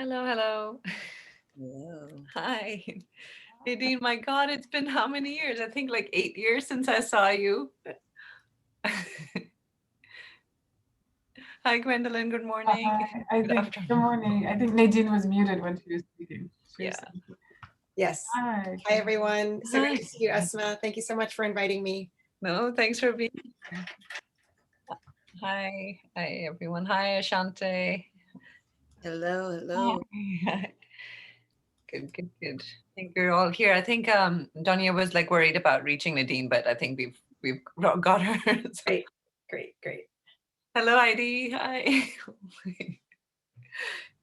Hello, hello. Hello. Hi. Nadine, my God, it's been how many years? I think like 8 years since I saw you. Hi, Gwendolyn. Good morning. Hi, I Good think, good afternoon. morning. I think Nadine was muted when she was speaking. She was Yeah. saying, Yes. hi. Hi, everyone. So Hi. great to see you, Esma. Thank you so much for inviting me. No, thanks for being here. Hi. Hi, everyone. Hi, Ashante. Hello, hello. Hi. Good, good, good. I think we're all here. I think Donia was like worried about reaching Nadine, but I think we've got her. So- Great, great, great. Hello, Heidi. Hi.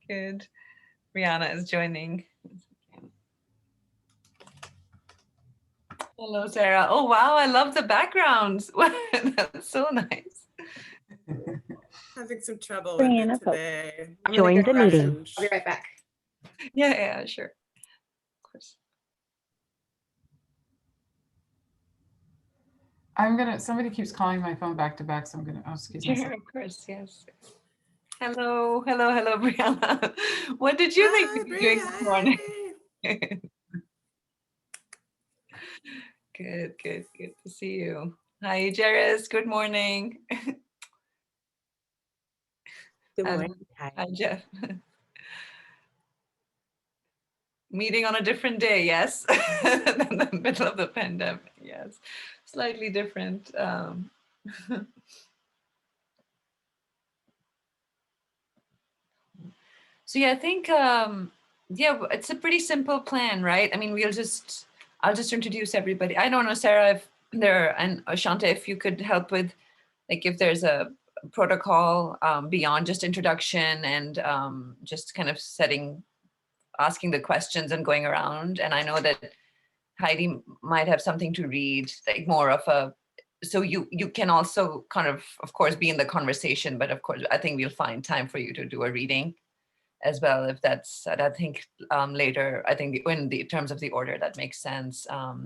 Good. Brianna is joining. Hello, Sarah. Oh, wow. I love the backgrounds. That's so nice. Having some trouble with Brianna it Pope today. I'm joined gonna the go grab meeting. some. I'll be right back. Yeah, sure. Of course. Somebody keeps calling my phone back to back, so I'm gonna, oh, excuse me. Sure, of course, yes. Hello, Brianna. What did you think Hi, we were doing this morning? Bri. Good to see you. Hi, Jairus. Good morning. Good Hello. morning. Hi, Jeff. Meeting on a different day, yes. In the middle of the pandemic, yes. Slightly different. So yeah, I think yeah, it's a pretty simple plan, right? I mean, I'll just introduce everybody. I don't know, Sarah, if there and Ashanta, if you could help with like if there's a protocol beyond just introduction and just kind of asking the questions and going around. And I know that Heidi might have something to read, like more of a, so you can also kind of course, be in the conversation, but of course, I think we'll find time for you to do a reading as well, if that's, I think later, I think in the terms of the order, that makes sense. Yeah,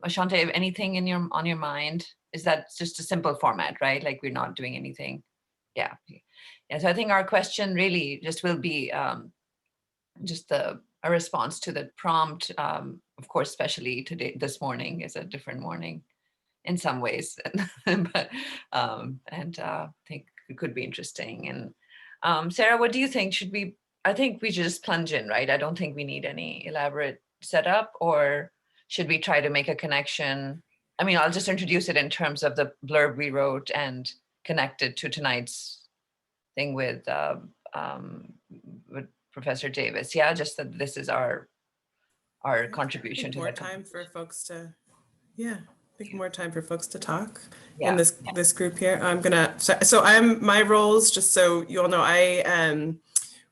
Ashante, anything on your mind? Is that just a simple format, right? Like we're not doing anything. Yeah. So I think our question really just will be just a response to the prompt. Of course, especially today, this morning is a different morning in some ways, but I think it could be interesting. And Sarah, what do you think? I think we should just plunge in, right? I don't think we need any elaborate setup, or should we try to make a connection? I mean, I'll just introduce it in terms of the blurb we wrote and connect it to tonight's thing with Professor Davis. Yeah, just that this is our contribution to more that. time for folks to, I think more time for folks to talk Yeah. in this group here. I'm gonna, my roles, just so you all know, I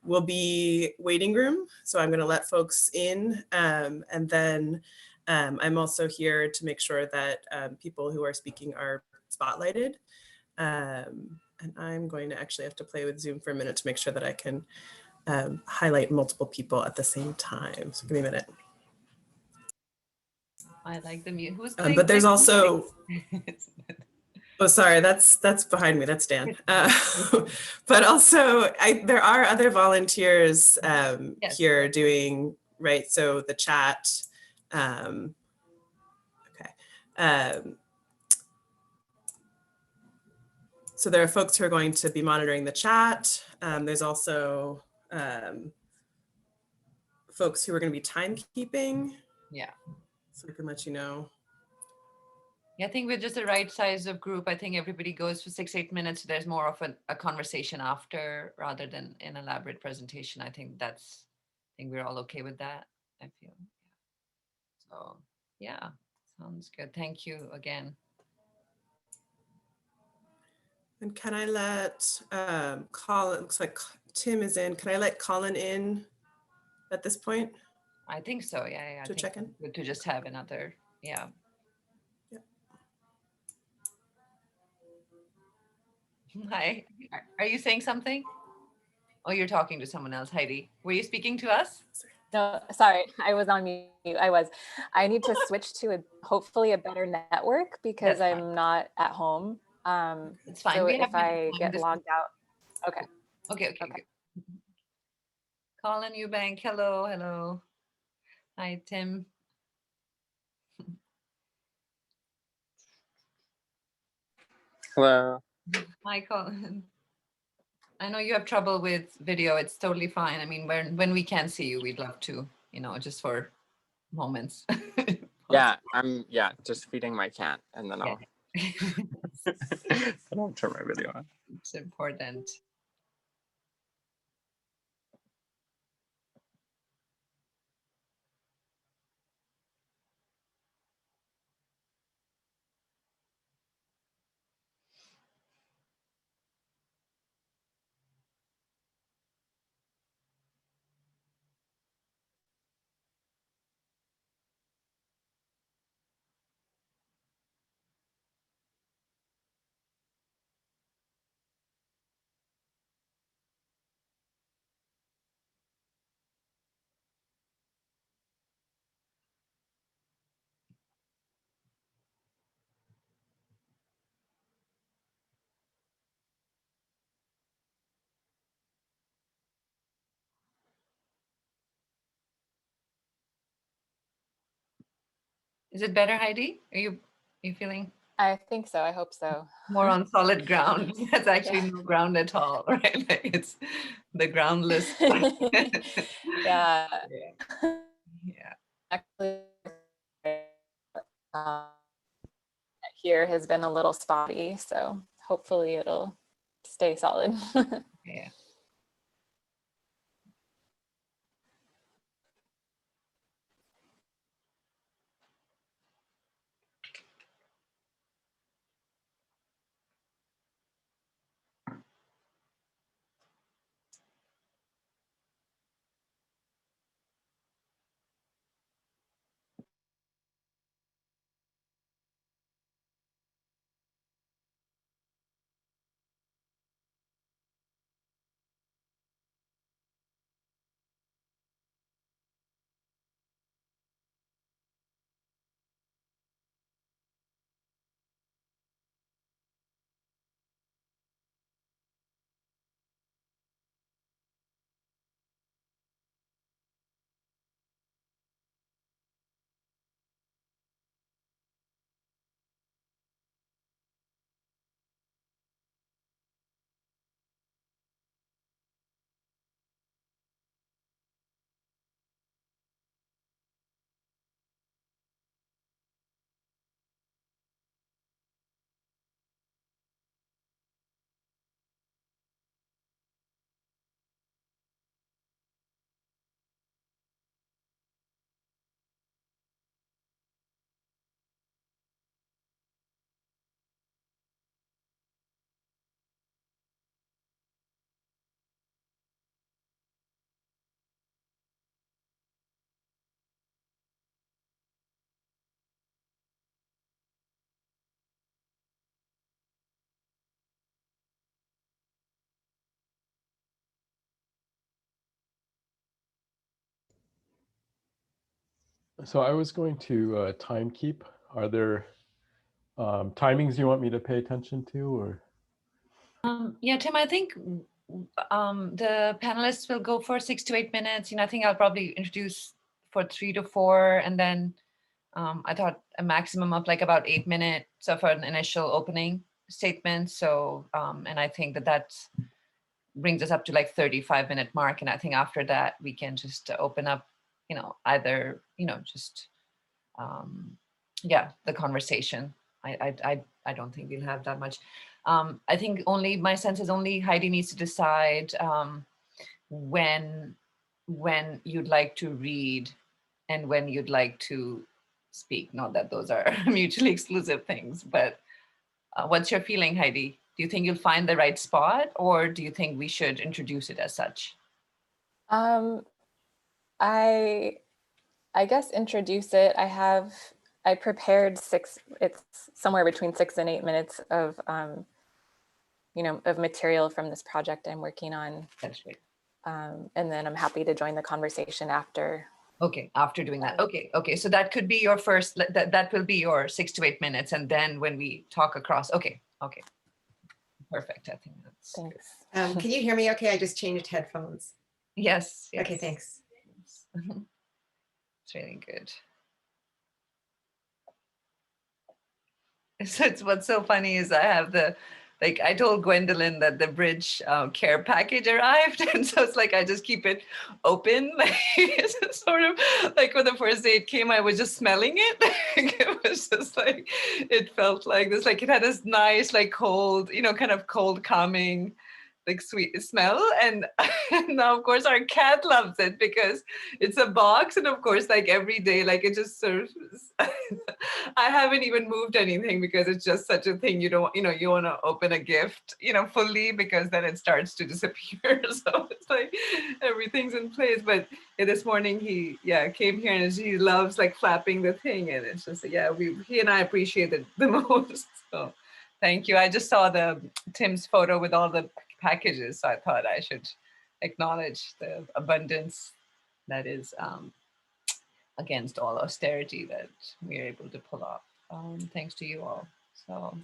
will be waiting room. So I'm gonna let folks in, and then I'm also here to make sure that people who are speaking are spotlighted. And I'm going to actually have to play with Zoom for a minute to make sure that I can highlight multiple people at the same time. So give me a minute. I like the music. Who's playing? But there's also, oh, sorry, that's behind me. That's Dan. But also, there are other volunteers Yes. here doing, right? So the chat. So there are folks who are going to be monitoring the chat. There's also folks who are going to be timekeeping. Yeah. So I can let you know. Yeah, I think with just the right size of group, I think everybody goes for 6-8 minutes. There's more of a conversation after rather than an elaborate presentation. I think we're all okay with that, I feel. Yeah. So yeah, sounds good. Thank you again. And can I let Colin, looks like Tim is in. Can I let Colin in at this point? I think so, yeah. To check in? Good to just have another, yeah. Hi, are you saying something? Oh, you're talking to someone else, Heidi. Were you speaking to us? No, sorry, I was on mute. I need to switch to hopefully a better network because I'm not at home. It's fine. So We have if I get logged out. Okay. Okay. Okay. Good. Colin Eubank, hello. Hi, Tim. Hello. Hi, Colin. I know you have trouble with video. It's totally fine. I mean, when we can see you, we'd love to, just for moments. Yeah, I'm just feeding my cat, and then I'll then I'll turn my video on. It's important. Is it better, Heidi? Are you feeling I think so. I hope so. more on solid ground? That's actually no ground at all, right? Like it's the groundless. Yeah. Yeah. Actually, uh, here has been a little spotty, so hopefully it'll stay solid. Yeah. So I was going to time keep. Are there timings you want me to pay attention to, or? Yeah, Tim, I think the panelists will go for 6 to 8 minutes. I think I'll probably introduce for 3 to 4, and then I thought a maximum of like about 8 minutes of an initial opening statement. So, and I think that brings us up to like 35-minute mark. And I think after that, we can just open up, either, just, the conversation. I don't think we'll have that much. I think my sense is only Heidi needs to decide when you'd like to read and when you'd like to speak. Not that those are mutually exclusive things, but what's your feeling, Heidi? Do you think you'll find the right spot, or do you think we should introduce it as such? I guess introduce it. I prepared it's somewhere between 6 and 8 minutes of of material from this project I'm working on. That's great. And then I'm happy to join the conversation after. Okay, after doing that. Okay. So that could be your first, that will be your 6 to 8 minutes. And then when we talk across, okay. perfect. I think that's good. Thanks. Can you hear me okay? I just changed headphones. Yes. Okay, thanks. It's really good. So it's what's so funny is I have I told Gwendolyn that the bridge care package arrived, and so it's like I just keep it open, like it's sort of like when the first day it came, I was just smelling it. It was just like it felt like this, like it had this nice, like cold, kind of cold, calming, like sweet smell, and now of course our cat loves it because it's a box, and of course like every day, like it just sort of I haven't even moved anything because it's just such a thing. You don't, you want to open a gift, fully, because then it starts to disappear. So it's like everything's in place. But this morning he came here and he loves like flapping the thing, and it's just he and I appreciate it the most. So thank you. I just saw Tim's photo with all the packages, so I thought I should acknowledge the abundance that is against all austerity that we're able to pull off, thanks to you all. So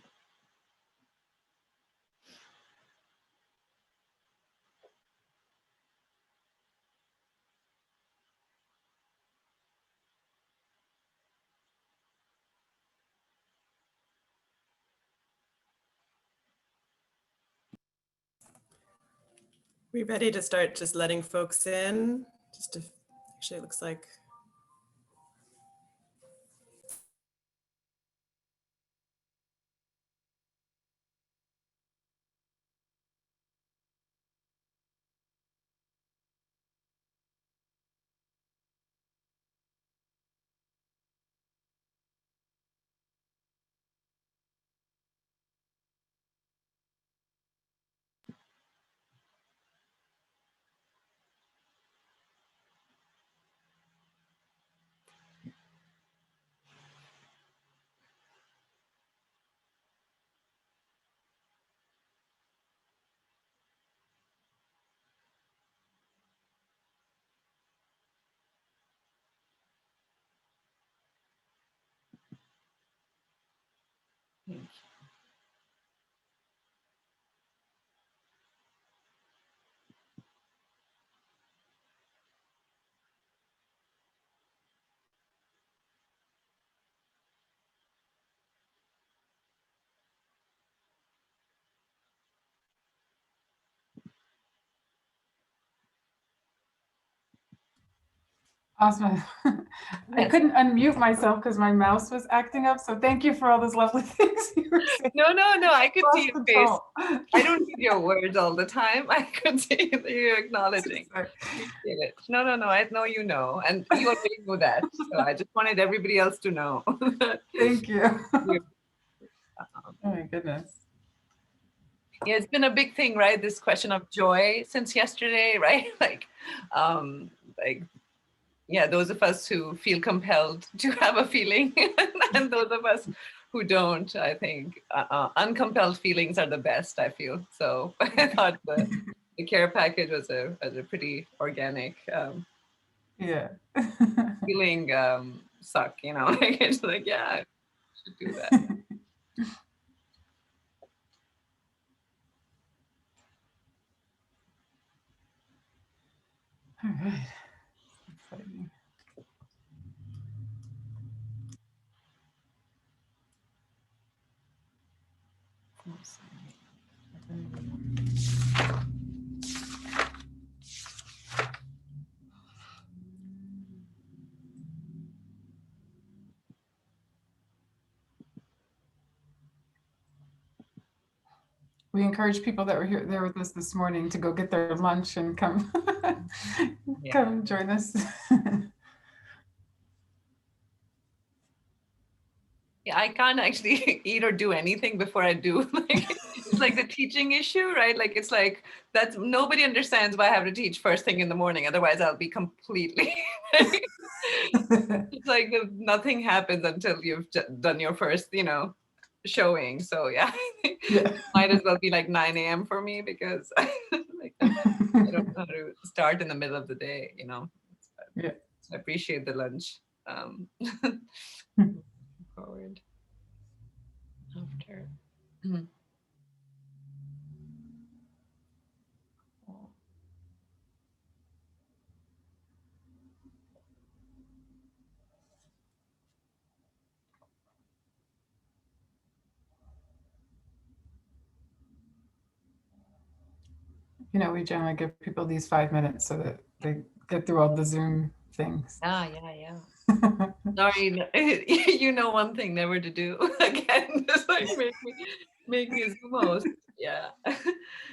We ready to start just letting folks in? Actually, it looks like. Awesome. I couldn't unmute myself because my mouse was acting up. So thank you for all those lovely things you were saying. no, I could see your face. Control. I don't read your words all the time. I could see that you're acknowledging. Appreciate it. No, I know you know, and you already know that. So I just wanted everybody else to know. Thank you. Oh my goodness. Yeah, it's been a big thing, right? This question of joy since yesterday, right? Those of us who feel compelled to have a feeling, and those of us who don't, I think uncompelled feelings are the best, I feel. So I thought the care package was a pretty organic feeling suck, like it's like, I should do that. All right. Exciting. We encourage people that were there with us this morning to go get their lunch and come come join us. Yeah, I can't actually eat or do anything before I do. It's like the teaching issue, right? Like it's like that's nobody understands why I have to teach first thing in the morning. Otherwise, I'll be completely. It's like nothing happens until you've done your first, showing. So yeah, might as well be like 9 a.m. for me because I don't know how to start in the middle of the day. Yeah. So I appreciate the lunch. Forward after. you know, we generally give people these 5 minutes so that they get through all the Zoom things. Yeah. Sorry, you know one thing never to do again. Just like make me a Zoom host. Yeah.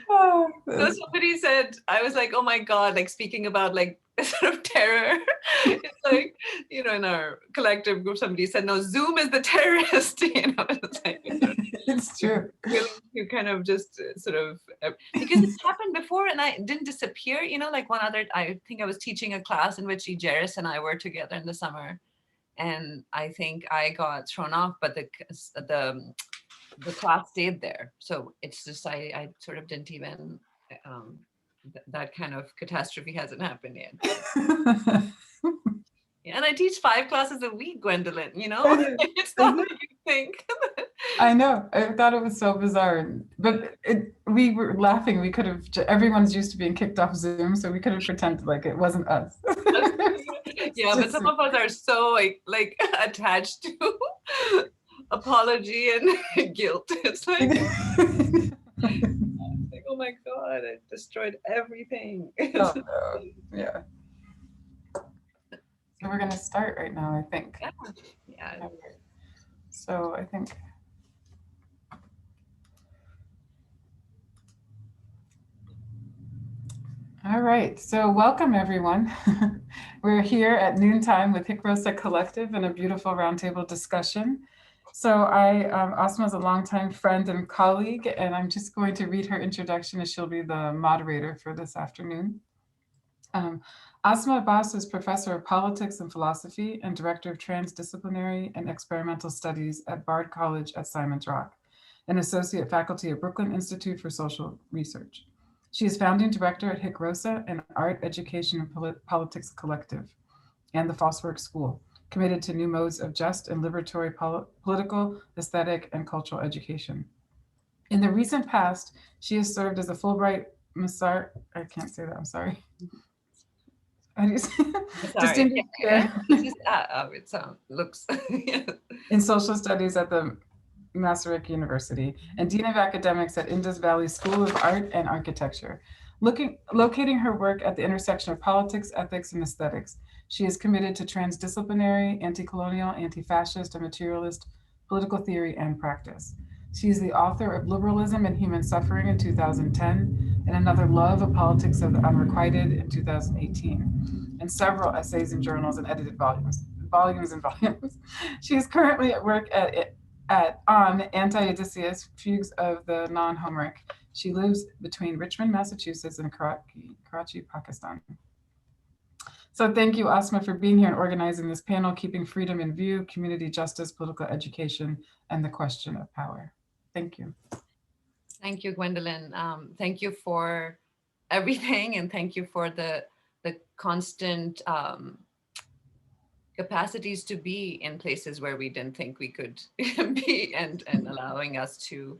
Oh, So somebody said, I was like, oh my God, like speaking about like sort of terror. It's like, you know, in our collective group, somebody said, no, Zoom is the terrorist. You know, it's like it's true. willing to kind of just sort of, because it's happened before and I didn't disappear, you know, like one other, I think I was teaching a class in which Egeris and I were together in the summer. And I think I got thrown off, but the class stayed there. So it's just, I sort of didn't even, that kind of catastrophe hasn't happened yet. Yeah, and I teach 5 classes a week, Gwendolyn, you know, it's not like you think. I know. I thought it was so bizarre, but we were laughing. We could have. Everyone's used to being kicked off Zoom, so we could have pretended like it wasn't us. Yeah, but some of us are so like attached to apology and guilt. It's like, oh my God, I destroyed everything. Oh, no. Yeah. So we're gonna start right now, I think. Yeah. So I think. All right, so welcome everyone. We're here at noontime with HIC Rosa Collective and a beautiful roundtable discussion. So Asma is a longtime friend and colleague, and I'm just going to read her introduction as she'll be the moderator for this afternoon. Asma Abbas is Professor of Politics and Philosophy and Director of Transdisciplinary and Experimental Studies at Bard College at Simon's Rock, and Associate Faculty at Brooklyn Institute for Social Research. She is founding director at HIC Rosa and Art, Education, and Politics Collective and the Falswork School, committed to new modes of just and liberatory political, aesthetic, and cultural education. In the recent past, she has served as a Fulbright Massar, I can't say that, I'm sorry. How do you say distinguished chair It looks in social studies at the Masaryk University and Dean of Academics at Indus Valley School of Art and Architecture. Locating her work at the intersection of politics, ethics, and aesthetics, she is committed to transdisciplinary, anti-colonial, anti-fascist, and materialist political theory and practice. She is the author of Liberalism and Human Suffering in 2010 and Another Love, A Politics of the Unrequited in 2018, and several essays in journals and edited volumes. She is currently at work on Anti-Odysseus, Fugues of the Non-Homeric. She lives between Richmond, Massachusetts and Karachi, Pakistan. So thank you, Asma, for being here and organizing this panel, Keeping Freedom in View, Community Justice, Political Education, and the Question of Power. Thank you. Thank you, Gwendolyn. Thank you for everything, and thank you for the constant capacities to be in places where we didn't think we could be, and allowing us to,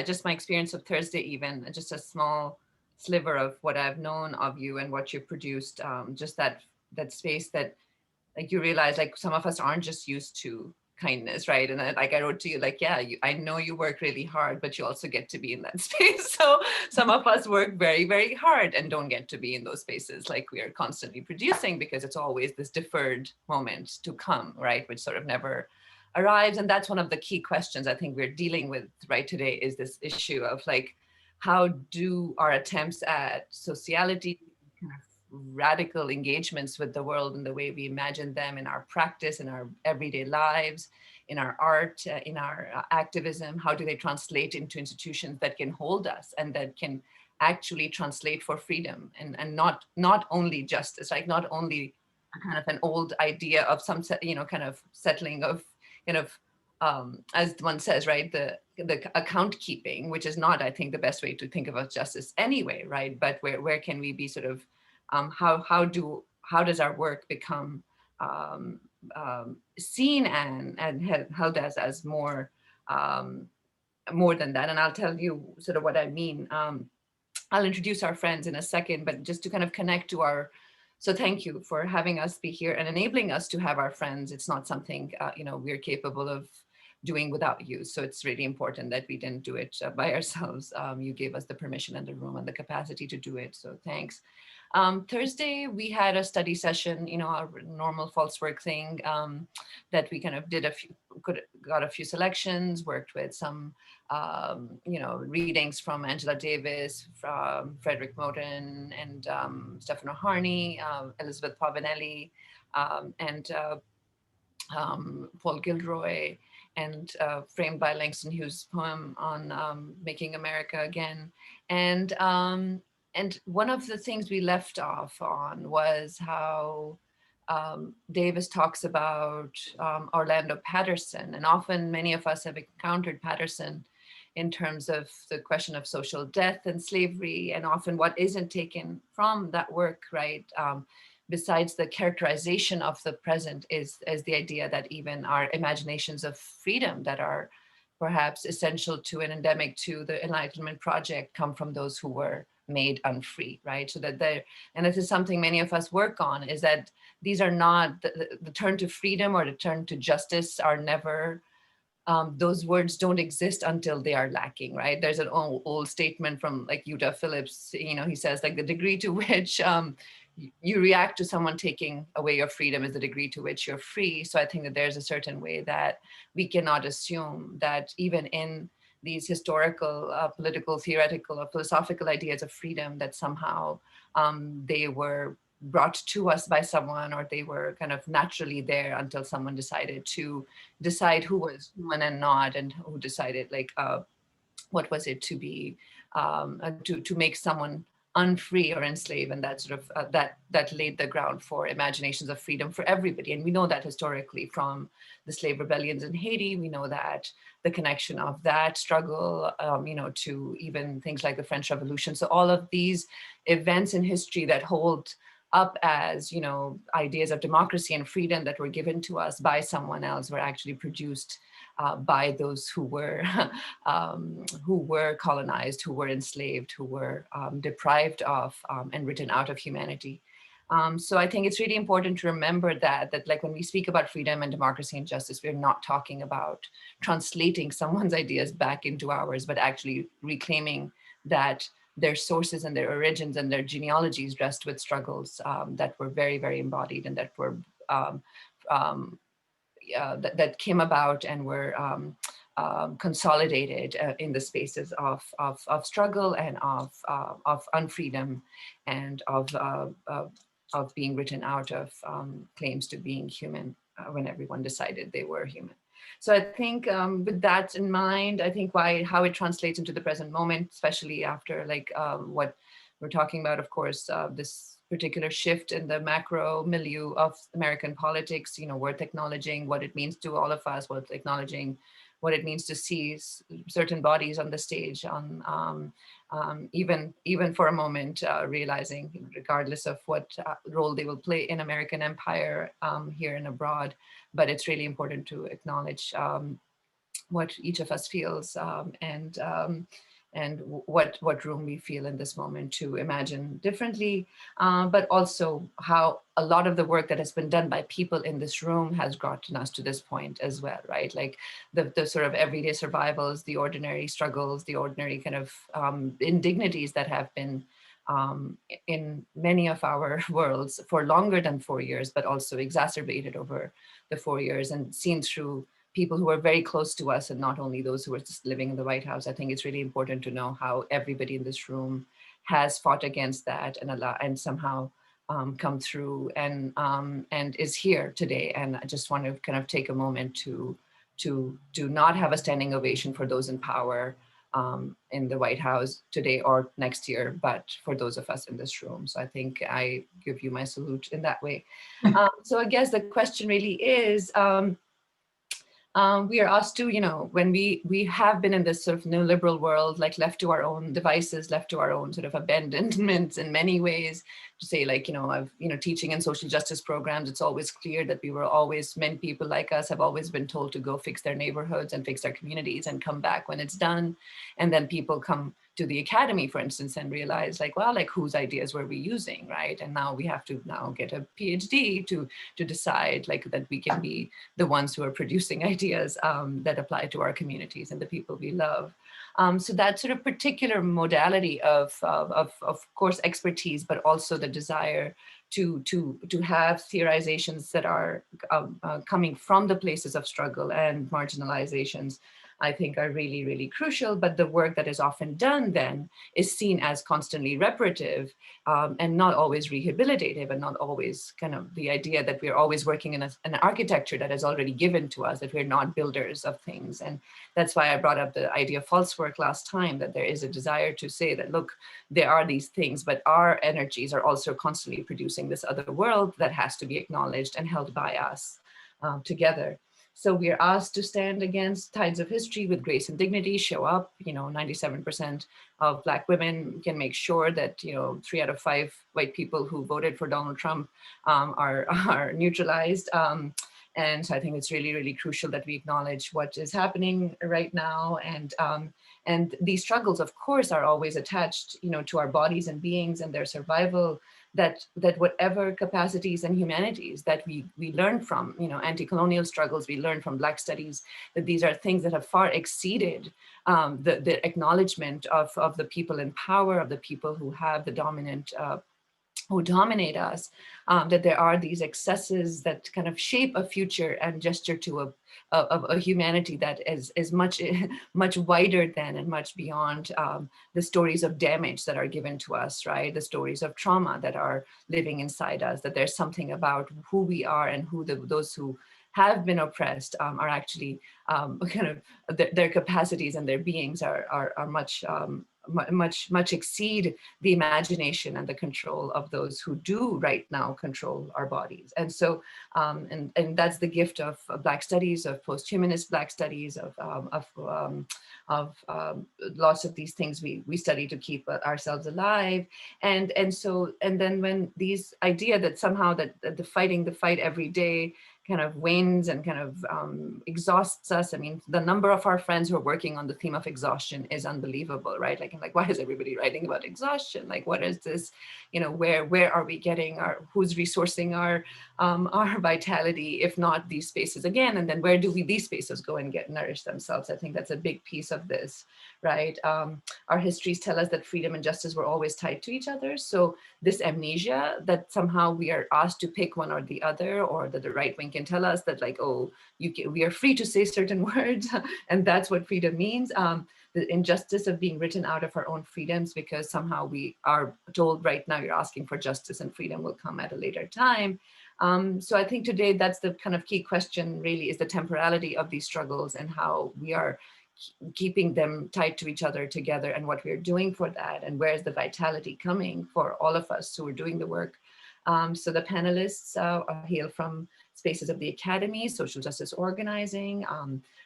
just my experience of Thursday, even just a small sliver of what I've known of you and what you produced, just that space that like you realize like some of us aren't just used to kindness, right? And I wrote to you like, I know you work really hard, but you also get to be in that space. So some of us work very, very hard and don't get to be in those spaces like we are constantly producing, because it's always this deferred moment to come, right? Which sort of never arrives. And that's one of the key questions I think we're dealing with right today, is this issue of like, how do our attempts at sociality, kind of radical engagements with the world and the way we imagine them in our practice, in our everyday lives, in our art, in our activism, how do they translate into institutions that can hold us and that can actually translate for freedom and not only justice, like not only a kind of an old idea of some, kind of settling of as one says, right, the account keeping, which is not, I think, the best way to think about justice anyway, right? But where can we be sort of how does our work become seen and held as more than that? And I'll tell you sort of what I mean. I'll introduce our friends in a second, but just to kind of connect to our. So thank you for having us be here and enabling us to have our friends. It's not something we're capable of doing without you. So it's really important that we didn't do it by ourselves. You gave us the permission and the room and the capacity to do it. So thanks. Thursday, we had a study session, our normal false work thing that we kind of did got a few selections, worked with some, readings from Angela Davis, from Frederick Moten, and Stefano Harney, Elizabeth Pavanelli, and Paul Gilroy, and framed by Langston Hughes' poem on Making America Again. And one of the things we left off on was how Davis talks about Orlando Patterson, and often many of us have encountered Patterson in terms of the question of social death and slavery, and often what isn't taken from that work, right? Besides the characterization of the present is the idea that even our imaginations of freedom that are perhaps essential to and endemic to the Enlightenment project come from those who were made unfree, right? So that and this is something many of us work on, is that these are not, the turn to freedom or the turn to justice are never, those words don't exist until they are lacking, right? There's an old statement from like Utah Phillips, he says like the degree to which you react to someone taking away your freedom is the degree to which you're free. So I think that there's a certain way that we cannot assume that even in these historical, political, theoretical, or philosophical ideas of freedom, that somehow they were brought to us by someone, or they were kind of naturally there until someone decided to decide who was human and not, and who decided like, what was it to be, to make someone unfree or enslaved, and that sort of that laid the ground for imaginations of freedom for everybody. And we know that historically from the slave rebellions in Haiti. We know that the connection of that struggle, to even things like the French Revolution. So all of these events in history that hold up as ideas of democracy and freedom that were given to us by someone else were actually produced by those who were colonized, who were enslaved, who were deprived of and written out of humanity. So I think it's really important to remember that like when we speak about freedom and democracy and justice, we're not talking about translating someone's ideas back into ours, but actually reclaiming that their sources and their origins and their genealogies rest with struggles that were very, very embodied, and that were that came about and were consolidated in the spaces of struggle and of unfreedom, and of being written out of claims to being human when everyone decided they were human. So I think with that in mind, I think how it translates into the present moment, especially after like what we're talking about, of course, this particular shift in the macro milieu of American politics, worth acknowledging what it means to all of us, worth acknowledging what it means to see certain bodies on the stage, on even for a moment, realizing regardless of what role they will play in American empire here and abroad, but it's really important to acknowledge what each of us feels and what room we feel in this moment to imagine differently, but also how a lot of the work that has been done by people in this room has gotten us to this point as well, right? Like the sort of everyday survivals, the ordinary struggles, the ordinary kind of indignities that have been in many of our worlds for longer than 4 years, but also exacerbated over the 4 years and seen through people who are very close to us, and not only those who are just living in the White House. I think it's really important to know how everybody in this room has fought against that and somehow come through and is here today. And I just want to kind of take a moment to not have a standing ovation for those in power in the White House today or next year, but for those of us in this room. So I think I give you my salute in that way. So I guess the question really is, we are asked to, when we have been in this sort of neoliberal world, like left to our own devices, left to our own sort of abandonments in many ways, to say like, teaching in social justice programs, it's always clear that many people like us have always been told to go fix their neighborhoods and fix their communities and come back when it's done. And then people come to the academy, for instance, and realize like, well, like whose ideas were we using, right? And now we have to now get a PhD to decide like that we can be the ones who are producing ideas that apply to our communities and the people we love. So that sort of particular modality of course expertise, but also the desire to have theorizations that are coming from the places of struggle and marginalizations, I think are really, really crucial. But the work that is often done then is seen as constantly reparative and not always rehabilitative, and not always kind of the idea that we're always working in an architecture that is already given to us, that we're not builders of things. And that's why I brought up the idea of false work last time, that there is a desire to say that, look, there are these things, but our energies are also constantly producing this other world that has to be acknowledged and held by us together. So we are asked to stand against tides of history with grace and dignity, show up. 97% of Black women can make sure that 3 out of 5 white people who voted for Donald Trump are neutralized. And so I think it's really, really crucial that we acknowledge what is happening right now. And these struggles, of course, are always attached, to our bodies and beings and their survival. That whatever capacities and humanities that we learn from, anti-colonial struggles, we learn from Black studies, that these are things that have far exceeded the acknowledgement of the people in power, of the people who have the dominant who dominate us, that there are these excesses that kind of shape a future and gesture to a humanity that is much, much wider than and much beyond the stories of damage that are given to us, right? The stories of trauma that are living inside us, that there's something about who we are and who those who have been oppressed are actually kind of their capacities and their beings are much exceed the imagination and the control of those who do right now control our bodies. And so, and that's the gift of Black studies, of post-humanist Black studies, of lots of these things we study to keep ourselves alive. And then when these idea that somehow that the fight every day kind of wanes and kind of exhausts us. I mean, the number of our friends who are working on the theme of exhaustion is unbelievable, right? Like why is everybody writing about exhaustion? Like, what is this? Where are we getting who's resourcing our vitality, if not these spaces again? And then where do these spaces go and get nourished themselves? I think that's a big piece of this, right? Our histories tell us that freedom and justice were always tied to each other. So this amnesia that somehow we are asked to pick one or the other, or that the right wing can tell us that like, oh, we are free to say certain words and that's what freedom means. The injustice of being written out of our own freedoms because somehow we are told right now you're asking for justice and freedom will come at a later time. So I think today that's the kind of key question really, is the temporality of these struggles and how we are keeping them tied to each other together and what we're doing for that, and where is the vitality coming for all of us who are doing the work. So the panelists hail from spaces of the academy, social justice organizing,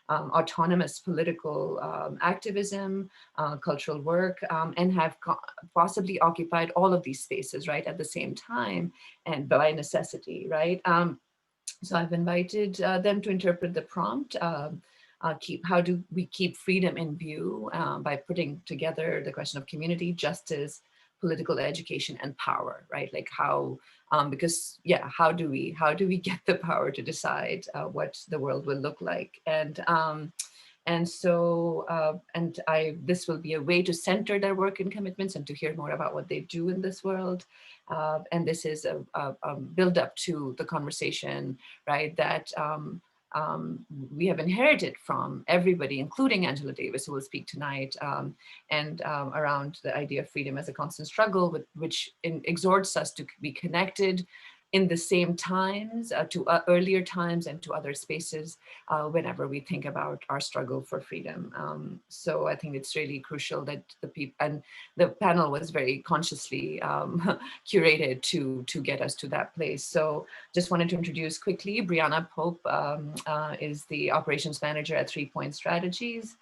autonomous political activism, cultural work, and have possibly occupied all of these spaces, right, at the same time and by necessity, right? So I've invited them to interpret the prompt. How do we keep freedom in view by putting together the question of community, justice, political education, and power, right? Like how, because yeah, how do we get the power to decide what the world will look like? This will be a way to center their work and commitments and to hear more about what they do in this world. And this is a build up to the conversation, right? That we have inherited from everybody, including Angela Davis, who will speak tonight, around the idea of freedom as a constant struggle, which exhorts us to be connected in the same times, to earlier times and to other spaces whenever we think about our struggle for freedom. So I think it's really crucial that the people, and the panel was very consciously curated to get us to that place. So just wanted to introduce quickly, Brianna Pope is the operations manager at 3 Point Strategies.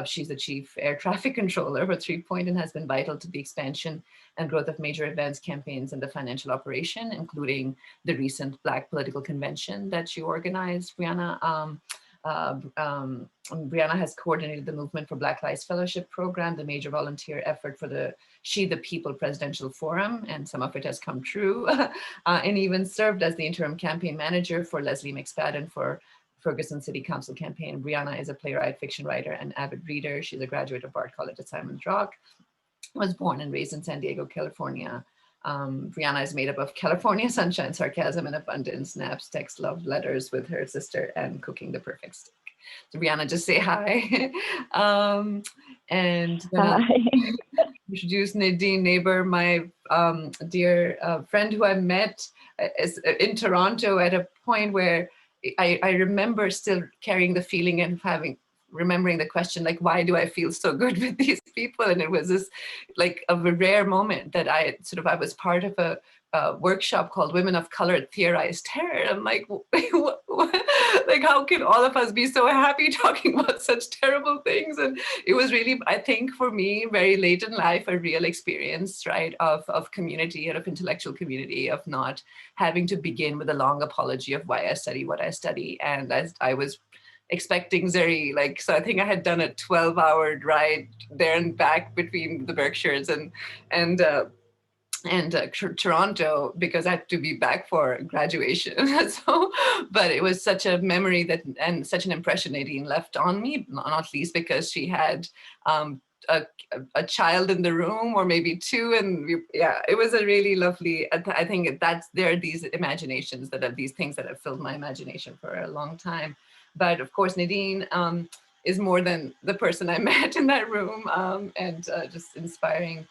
She's the chief air traffic controller for 3 Point and has been vital to the expansion and growth of major events, campaigns, and the financial operation, including the recent Black Political Convention that you organized, Brianna. Brianna has coordinated the Movement for Black Lives Fellowship Program, the major volunteer effort for the She the People Presidential Forum, and some of it has come true, and even served as the interim campaign manager for Leslie McSpadden for Ferguson City Council campaign. Brianna is a playwright, fiction writer, and avid reader. She's a graduate of Bard College at Simon's Rock, was born and raised in San Diego, California. Brianna is made up of California sunshine, sarcasm, and abundance, naps, text, love letters with her sister, and cooking the perfect steak. So Brianna, just say hi. And introduce Nadine Neighbor, my dear friend who I met in Toronto at a point where I remember still carrying the feeling and remembering the question, like, why do I feel so good with these people? And it was this like a rare moment that I was part of a workshop called Women of Color Theorize Terror. I'm like, like, how can all of us be so happy talking about such terrible things? And it was really, I think for me, very late in life, a real experience, right, of community and of intellectual community, of not having to begin with a long apology of why I study what I study. And I was expecting Zeri, like, so I think I had done a 12-hour ride there and back between the Berkshires and Toronto, because I had to be back for graduation. So, but it was such a memory that, and such an impression Nadine left on me, not least because she had a child in the room, or maybe two, and it was a really lovely, I think there are these imaginations that are these things that have filled my imagination for a long time. But of course, Nadine is more than the person I met in that room, and just inspiring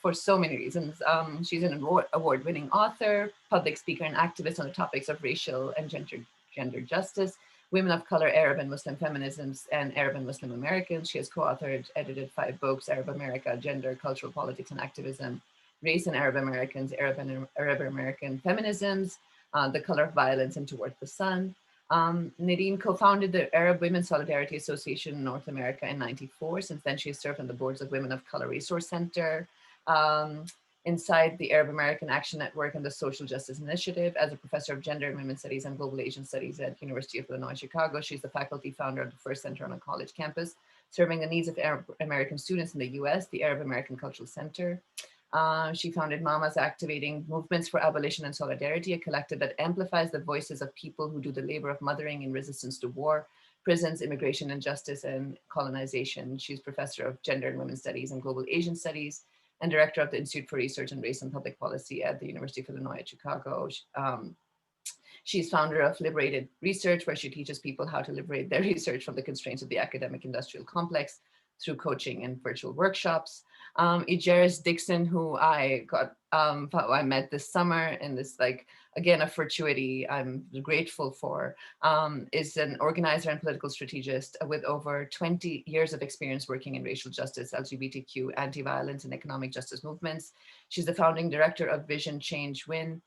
for so many reasons. She's an award-winning author, public speaker, and activist on the topics of racial and gender justice, women of color, Arab and Muslim feminisms, and Arab and Muslim Americans. She has co-authored, edited 5 books: Arab America, Gender, Cultural Politics and Activism, Race and Arab Americans, Arab and Arab American Feminisms, The Color of Violence, and Toward the Sun. Nadine co-founded the Arab Women's Solidarity Association in North America in '94. Since then, she has served on the boards of Women of Color Resource Center, inside the Arab American Action Network and the Social Justice Initiative. As a professor of gender and women's studies and global Asian studies at University of Illinois, Chicago, she's the faculty founder of the first center on a college campus, serving the needs of Arab American students in the US, the Arab American Cultural Center. She founded Mamas Activating Movements for Abolition and Solidarity, a collective that amplifies the voices of people who do the labor of mothering in resistance to war, prisons, immigration and justice, and colonization. She's professor of gender and women's studies and global Asian studies, and director of the Institute for Research in Race and Public Policy at the University of Illinois at Chicago. She's founder of Liberated Research, where she teaches people how to liberate their research from the constraints of the academic industrial complex through coaching and virtual workshops. Ijeris Dixon, who I met this summer, and this, like, again, a fortuity I'm grateful for, is an organizer and political strategist with over 20 years of experience working in racial justice, LGBTQ, anti-violence, and economic justice movements. She's the founding director of Vision Change Win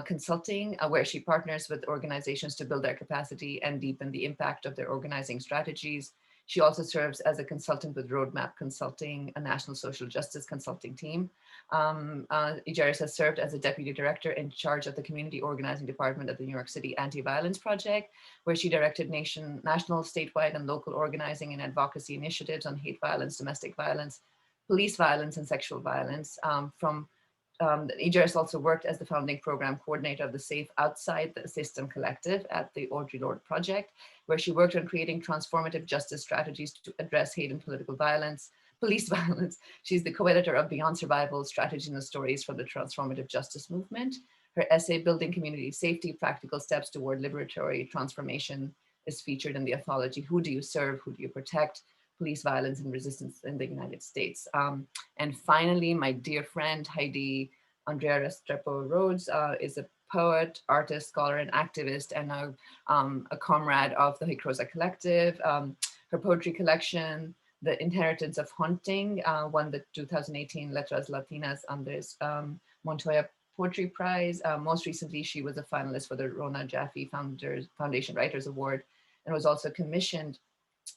Consulting, where she partners with organizations to build their capacity and deepen the impact of their organizing strategies. She also serves as a consultant with Roadmap Consulting, a national social justice consulting team. Ijeris has served as a deputy director in charge of the community organizing department at the New York City Anti-Violence Project, where she directed national, statewide, and local organizing and advocacy initiatives on hate violence, domestic violence, police violence, and sexual violence. Ijeris also worked as the founding program coordinator of the Safe Outside the System Collective at the Audre Lorde Project, where she worked on creating transformative justice strategies to address hate and political violence, police violence. She's the co-editor of Beyond Survival: Strategies and Stories from the Transformative Justice Movement. Her essay, Building Community Safety, Practical Steps Toward Liberatory Transformation, is featured in the anthology Who Do You Serve, Who Do You Protect? Police Violence and Resistance in the United States. And finally, my dear friend, Heidi Andrea Restrepo Rhodes, is a poet, artist, scholar, and activist, and a comrade of the HIC Rosa collective. Her poetry collection, The Inheritance of Haunting, won the 2018 Letras Latinas Andres Montoya Poetry Prize. Most recently, she was a finalist for the Rona Jaffe Foundation Writers Award, and was also commissioned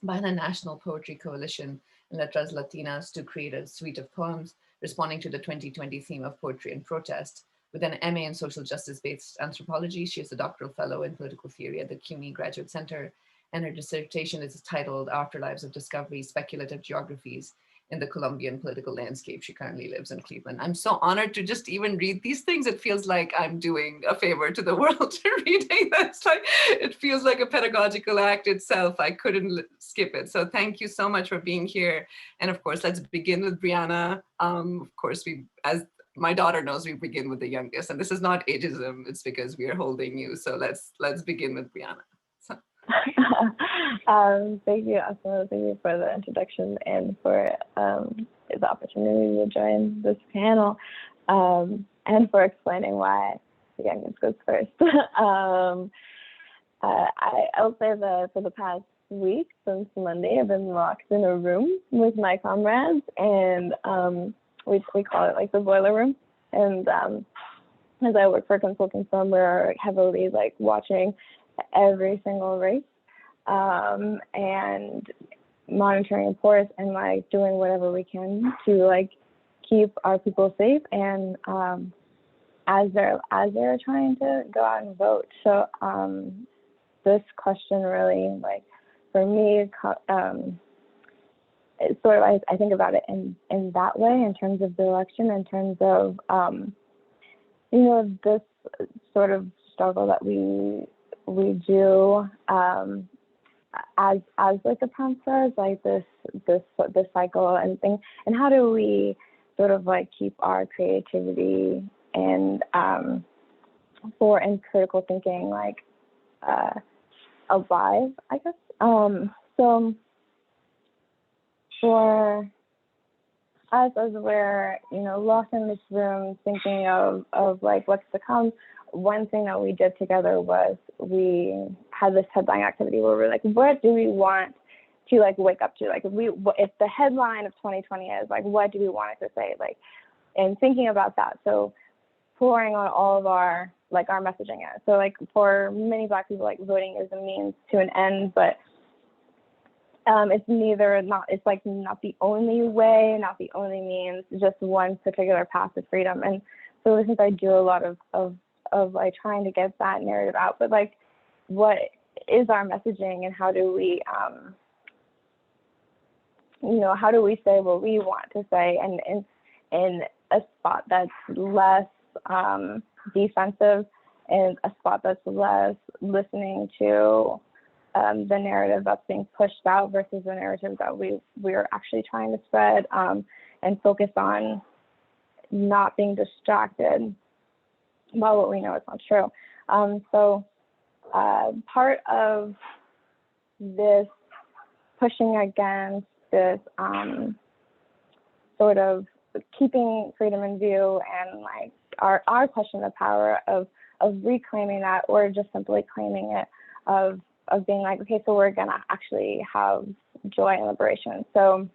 by the National Poetry Coalition and Letras Latinas to create a suite of poems responding to the 2020 theme of poetry and protest. With an MA in social justice-based anthropology, she is a doctoral fellow in political theory at the CUNY Graduate Center and her dissertation is titled Afterlives of Discovery, Speculative Geographies in the Colombian Political Landscape. She currently lives in Cleveland. I'm so honored to just even read these things. It feels like I'm doing a favor to the world reading this. Like, it feels like a pedagogical act itself. I couldn't skip it. So thank you so much for being here. And of course, let's begin with Brianna. Of course, as my daughter knows, we begin with the youngest, and this is not ageism. It's because we are holding you. So let's begin with Brianna. So. Thank you, Asma. Thank you for the introduction and for the opportunity to join this panel, and for explaining why the youngest goes first. I will say that for the past week, since Monday, I've been locked in a room with my comrades, and we call it like the boiler room. And as I work for a consulting firm, we're heavily like watching every single race, and monitoring reports and like doing whatever we can to like keep our people safe, and as they're trying to go out and vote. So this question really, like, for me, it's sort of, I think about it in that way, in terms of the election, in terms of this sort of struggle that we do as like the prompt says, like this cycle and thing, and how do we sort of like keep our creativity and critical thinking like alive, I guess. So for us, as we're lost in this room thinking of like what's to come, one thing that we did together was we had this headline activity where we're like, what do we want to like wake up to? Like, if the headline of 2020 is like, what do we want it to say? Like, and thinking about that. So pouring on all of our messaging is. So like for many Black people, like voting is a means to an end, but it's not the only way, not the only means, just one particular path to freedom. And so since I do a lot of like trying to get that narrative out, but like, what is our messaging, and how do we how do we say what we want to say, and in a spot that's less defensive, and a spot that's less listening to the narrative that's being pushed out versus the narrative that we're actually trying to spread, and focus on not being distracted by what we know is not true. So part of this pushing against this sort of keeping freedom in view, and like our question of power of reclaiming that, or just simply claiming it, of being like, okay, so we're gonna actually have joy and liberation. So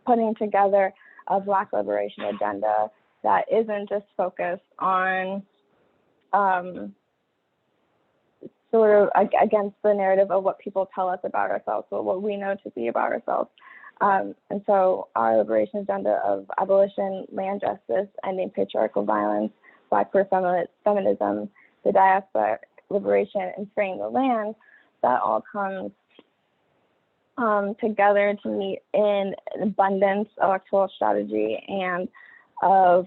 putting together a Black liberation agenda that isn't just focused on sort of against the narrative of what people tell us about ourselves, but what we know to be about ourselves. And so our liberation agenda of abolition, land justice, ending patriarchal violence, Black queer feminism, the diaspora liberation, and freeing the land, that all comes together to meet in an abundance of electoral strategy and of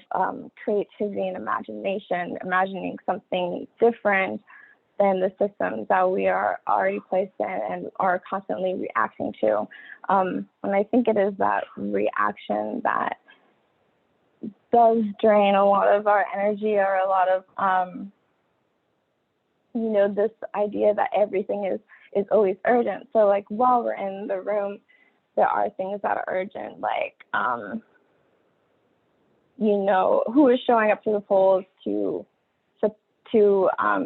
creativity and imagination, imagining something different than the systems that we are already placed in and are constantly reacting to. And I think it is that reaction that does drain a lot of our energy, or a lot of, this idea that everything is always urgent. So like, while we're in the room, there are things that are urgent, like, who is showing up to the polls to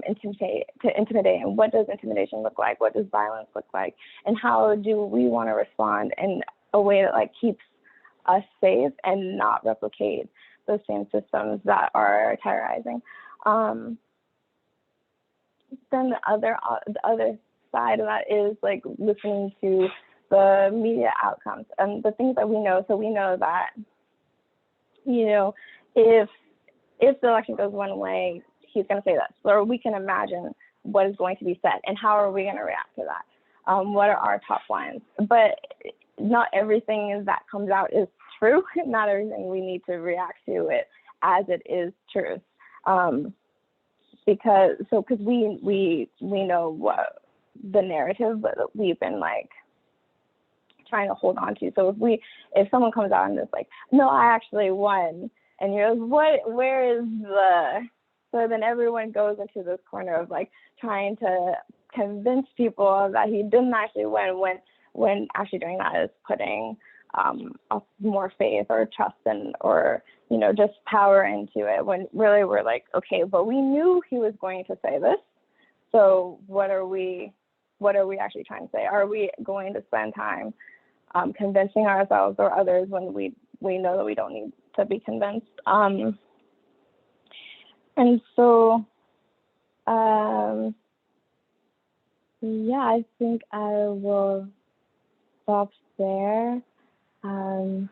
intimidate, and what does intimidation look like? What does violence look like? And how do we want to respond in a way that like keeps us safe and not replicate those same systems that are terrorizing? Then the other side of that is like listening to the media outcomes and the things that we know. So we know that, if the election goes one way, he's going to say this, or we can imagine what is going to be said, and how are we going to react to that? what are our top lines? But not everything that comes out is true. Not everything we need to react to it as it is truth. Because we know what the narrative that we've been like trying to hold on to. So if someone comes out and is like, no, I actually won, and you're like, where is the, so then everyone goes into this corner of like trying to convince people that he didn't actually win, when actually doing that is putting more faith or trust in, or just power into it, when really we're like, okay, but we knew he was going to say this, so what are we actually trying to say? Are we going to spend time convincing ourselves or others when we know that we don't need to be convinced? And so yeah, I think I will stop there. Yeah.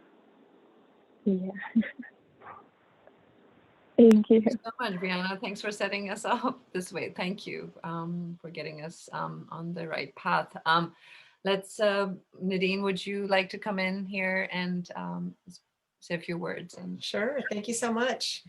Thank you. Thank you so much, Brianna. Thanks for setting us up this way. Thank you for getting us on the right path. Let's, Nadine, would you like to come in here and say a few words? And Sure. Thank you so much.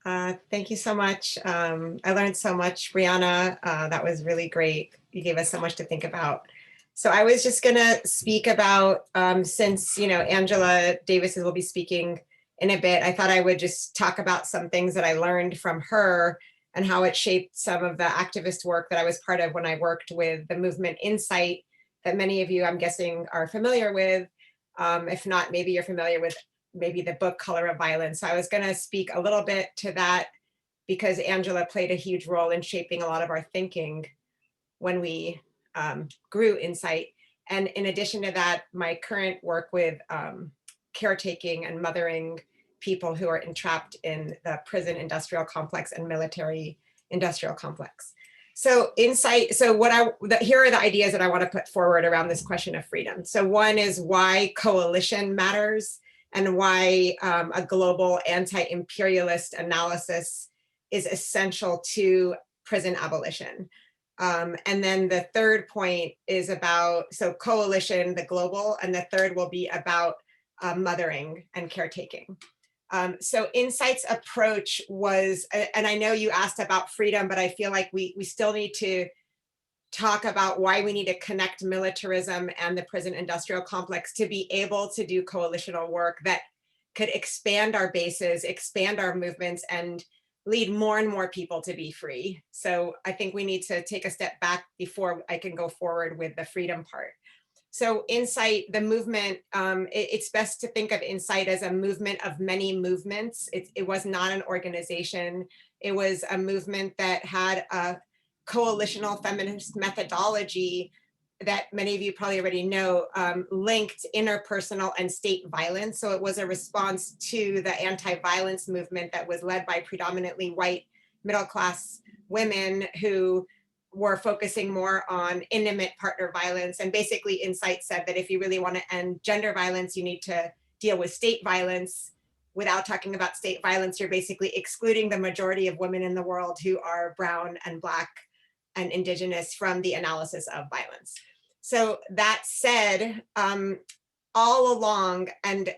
Thank you so much. I learned so much, Brianna. That was really great. You gave us so much to think about. So I was just going to speak about, since, Angela Davis will be speaking in a bit, I thought I would just talk about some things that I learned from her and how it shaped some of the activist work that I was part of when I worked with the movement Insight, that many of you, I'm guessing, are familiar with. If not, maybe you're familiar with maybe the book Color of Violence. So I was going to speak a little bit to that because Angela played a huge role in shaping a lot of our thinking when we grew Insight. And in addition to that, my current work with caretaking and mothering people who are entrapped in the prison industrial complex and military industrial complex. So Insight, so here are the ideas that I want to put forward around this question of freedom. So one is why coalition matters and why a global anti-imperialist analysis is essential to prison abolition. And then the third point is about, so coalition, the global, and the third will be about mothering and caretaking. So Insight's approach was, and I know you asked about freedom, but I feel like we still need to talk about why we need to connect militarism and the prison industrial complex to be able to do coalitional work that could expand our bases, expand our movements, and lead more and more people to be free. So I think we need to take a step back before I can go forward with the freedom part. So Insight, the movement, it's best to think of Insight as a movement of many movements. It was not an organization. It was a movement that had a coalitional feminist methodology that many of you probably already know, linked interpersonal and state violence. So it was a response to the anti-violence movement that was led by predominantly white middle-class women who were focusing more on intimate partner violence. And basically Insight said that if you really want to end gender violence, you need to deal with state violence. Without talking about state violence, you're basically excluding the majority of women in the world who are brown and Black and Indigenous from the analysis of violence. So that said, all along, and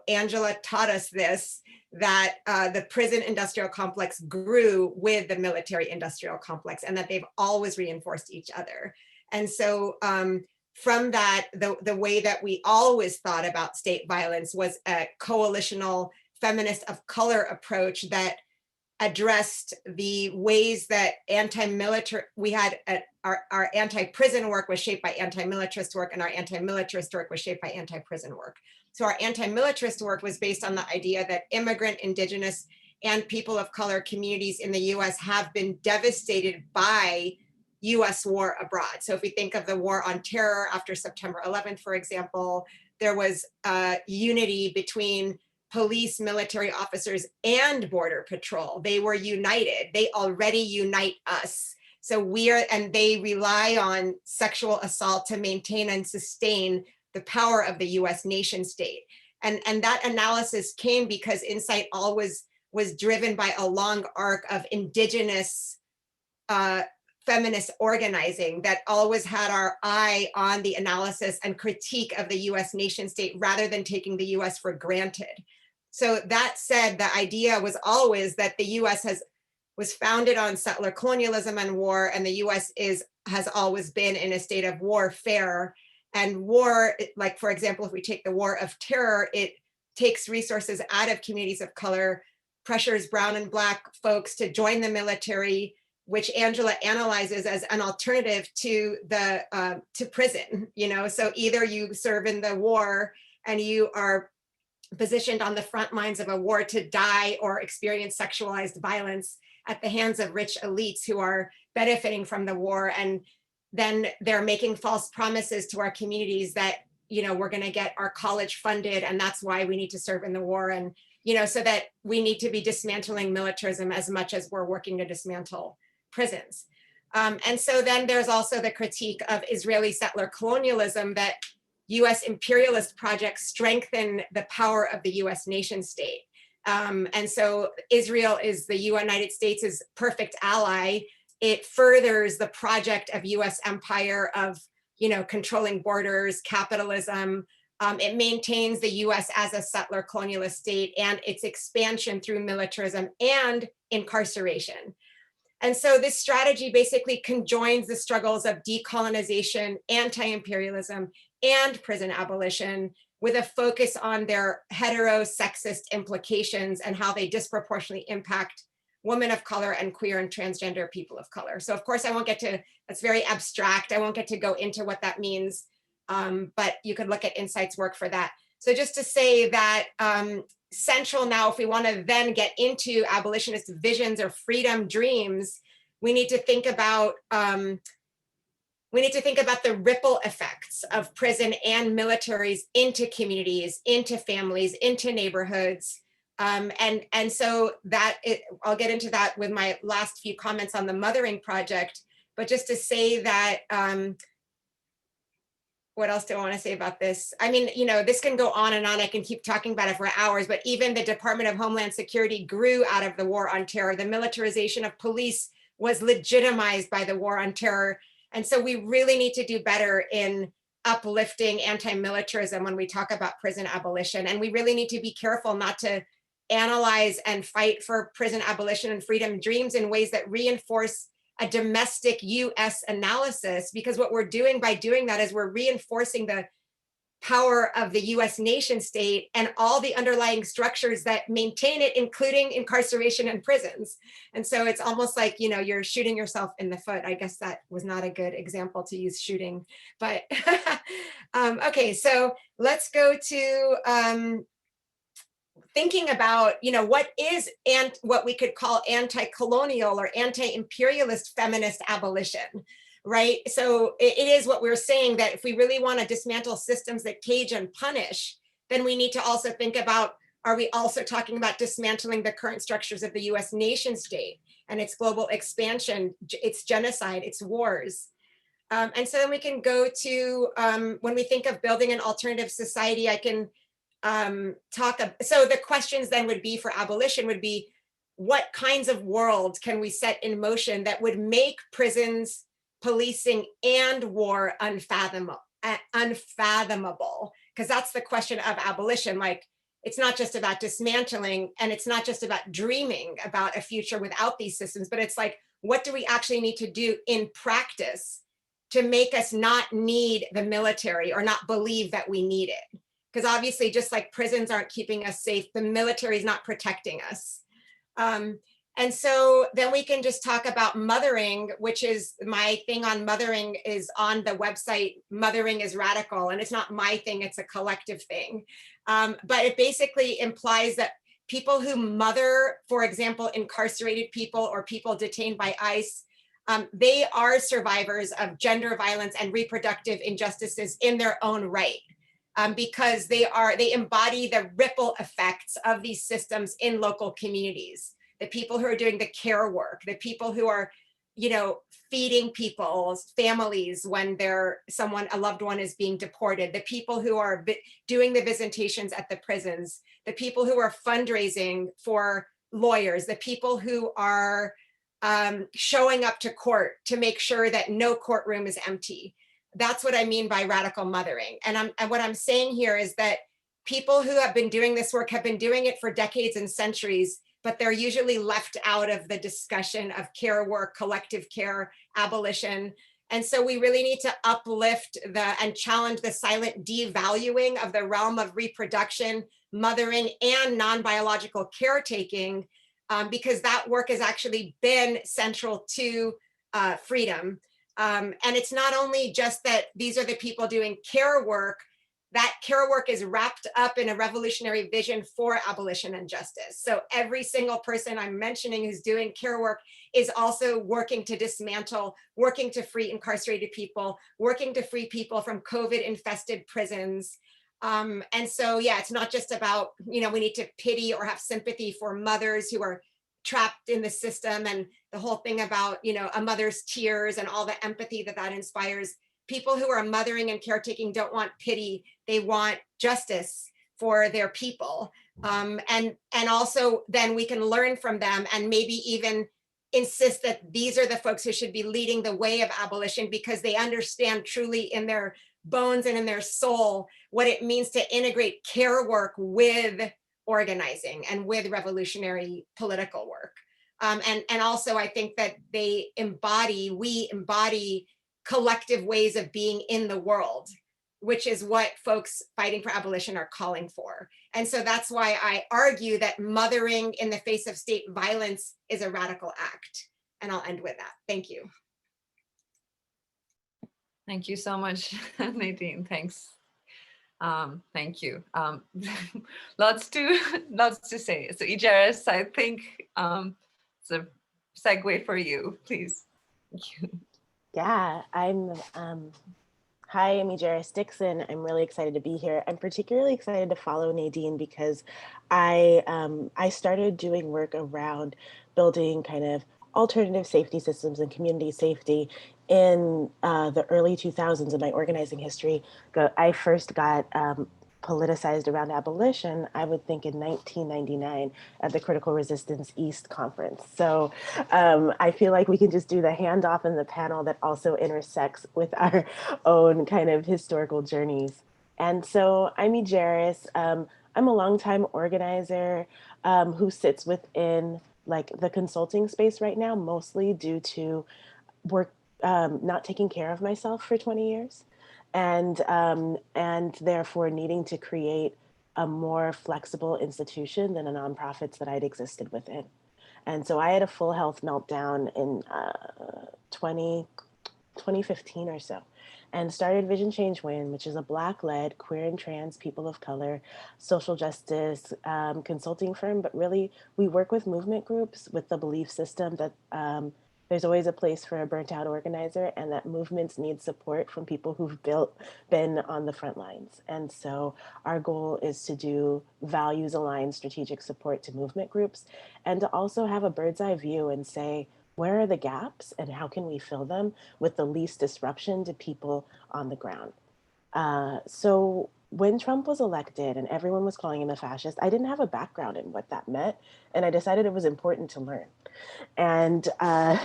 Angela taught us this, that the prison industrial complex grew with the military industrial complex, and that they've always reinforced each other. And so from that, the way that we always thought about state violence was a coalitional feminist of color approach that addressed the ways that we had our anti-prison work was shaped by anti-militarist work, and our anti-militarist work was shaped by anti-prison work. So our anti-militarist work was based on the idea that immigrant, Indigenous, and people of color communities in the US have been devastated by US war abroad. So if we think of the war on terror after September 11th, for example, there was unity between police, military officers, and Border Patrol. They were united. They already unite us. So and they rely on sexual assault to maintain and sustain the power of the US nation state. And that analysis came because Insight always was driven by a long arc of Indigenous feminist organizing that always had our eye on the analysis and critique of the US nation state rather than taking the US for granted. So that said, the idea was always that the US was founded on settler colonialism and war, and the US has always been in a state of warfare. And war, like for example, if we take the war of terror, it takes resources out of communities of color, pressures brown and black folks to join the military, which Angela analyzes as an alternative to prison. So either you serve in the war and you are positioned on the front lines of a war to die or experience sexualized violence at the hands of rich elites who are benefiting from the war, and then they're making false promises to our communities that we're going to get our college funded, and that's why we need to serve in the war, and so that we need to be dismantling militarism as much as we're working to dismantle prisons. And so then there's also the critique of Israeli settler colonialism, that US imperialist projects strengthen the power of the US nation state. And so Israel is the United States' perfect ally. It furthers the project of US empire of, controlling borders, capitalism. It maintains the US as a settler colonialist state and its expansion through militarism and incarceration. And so this strategy basically conjoins the struggles of decolonization, anti-imperialism, and prison abolition, with a focus on their heterosexist implications and how they disproportionately impact women of color and queer and transgender people of color. So of course I won't get to, that's very abstract. I won't get to go into what that means, but you could look at Insight's work for that. So just to say that central now, if we want to then get into abolitionist visions or freedom dreams, we need to think about the ripple effects of prison and militaries into communities, into families, into neighborhoods. And so I'll get into that with my last few comments on the Mothering Project, but just to say that, what else do I want to say about this? I mean, this can go on and on. I can keep talking about it for hours, but even the Department of Homeland Security grew out of the war on terror. The militarization of police was legitimized by the war on terror. And so we really need to do better in uplifting anti-militarism when we talk about prison abolition. And we really need to be careful not to analyze and fight for prison abolition and freedom dreams in ways that reinforce a domestic US analysis, because what we're doing by doing that is we're reinforcing the power of the US nation state and all the underlying structures that maintain it, including incarceration and prisons. And so it's almost like, you're shooting yourself in the foot. I guess that was not a good example to use shooting, but okay, so let's go to thinking about, what is what we could call anti-colonial or anti-imperialist feminist abolition, right? So it is what we're saying, that if we really want to dismantle systems that cage and punish, then we need to also think about, are we also talking about dismantling the current structures of the US nation state and its global expansion, its genocide, its wars? And so then we can go to, when we think of building an alternative society, I can so the questions then would be for abolition would be, what kinds of worlds can we set in motion that would make prisons, policing, and war unfathomable? Because that's the question of abolition. Like, it's not just about dismantling, and it's not just about dreaming about a future without these systems, but it's like, what do we actually need to do in practice to make us not need the military or not believe that we need it? Because obviously, just like prisons aren't keeping us safe, the military is not protecting us. And so then we can just talk about mothering, which is my thing on mothering is on the website. Mothering is radical, and it's not my thing, it's a collective thing. But it basically implies that people who mother, for example, incarcerated people or people detained by ICE, they are survivors of gender violence and reproductive injustices in their own right. Because they embody the ripple effects of these systems in local communities. The people who are doing the care work, the people who are, feeding people's families when a loved one is being deported, the people who are doing the visitations at the prisons, the people who are fundraising for lawyers, the people who are showing up to court to make sure that no courtroom is empty. That's what I mean by radical mothering. And what I'm saying here is that people who have been doing this work have been doing it for decades and centuries, but they're usually left out of the discussion of care work, collective care, abolition. And so we really need to uplift and challenge the silent devaluing of the realm of reproduction, mothering, and non-biological caretaking, because that work has actually been central to freedom. And it's not only just that these are the people doing care work, that care work is wrapped up in a revolutionary vision for abolition and justice. So every single person I'm mentioning who's doing care work is also working to dismantle, working to free incarcerated people, working to free people from COVID-infested prisons. And so, yeah, it's not just about, we need to pity or have sympathy for mothers who are trapped in the system, and the whole thing about, a mother's tears and all the empathy that inspires. People who are mothering and caretaking don't want pity. They want justice for their people. And also then we can learn from them and maybe even insist that these are the folks who should be leading the way of abolition, because they understand truly in their bones and in their soul what it means to integrate care work with organizing and with revolutionary political work. And also I think that we embody collective ways of being in the world, which is what folks fighting for abolition are calling for. And so that's why I argue that mothering in the face of state violence is a radical act. And I'll end with that. Thank you. Thank you so much, Nadine. Thanks. Thank you. Lots to say. So Ijeris, I think it's a segue for you, please. Thank you. Yeah, hi, I'm Ijeris Dixon. I'm really excited to be here. I'm particularly excited to follow Nadine because I started doing work around building kind of alternative safety systems and community safety in the early 2000s in my organizing history. I first got politicized around abolition, I would think in 1999 at the Critical Resistance East conference. So I feel like we can just do the handoff in the panel that also intersects with our own kind of historical journeys. And so I'm Ijeris. I'm a longtime organizer who sits within like the consulting space right now, mostly due to work not taking care of myself for 20 years. And therefore needing to create a more flexible institution than the nonprofits that I'd existed within. And so I had a full health meltdown in 2015 or so, and started Vision Change Win, which is a Black-led queer and trans people of color social justice consulting firm. But really, we work with movement groups with the belief system that there's always a place for a burnt out organizer, and that movements need support from people who've been on the front lines. And so our goal is to do values aligned strategic support to movement groups, and to also have a bird's eye view and say, where are the gaps and how can we fill them with the least disruption to people on the ground? So when Trump was elected and everyone was calling him a fascist, I didn't have a background in what that meant. And I decided it was important to learn, and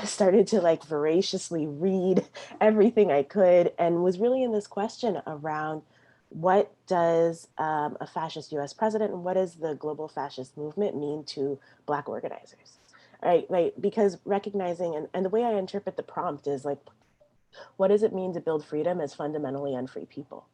started to like voraciously read everything I could, and was really in this question around what does a fascist US president and what does the global fascist movement mean to Black organizers? Right, because recognizing, and the way I interpret the prompt is like, what does it mean to build freedom as fundamentally unfree people?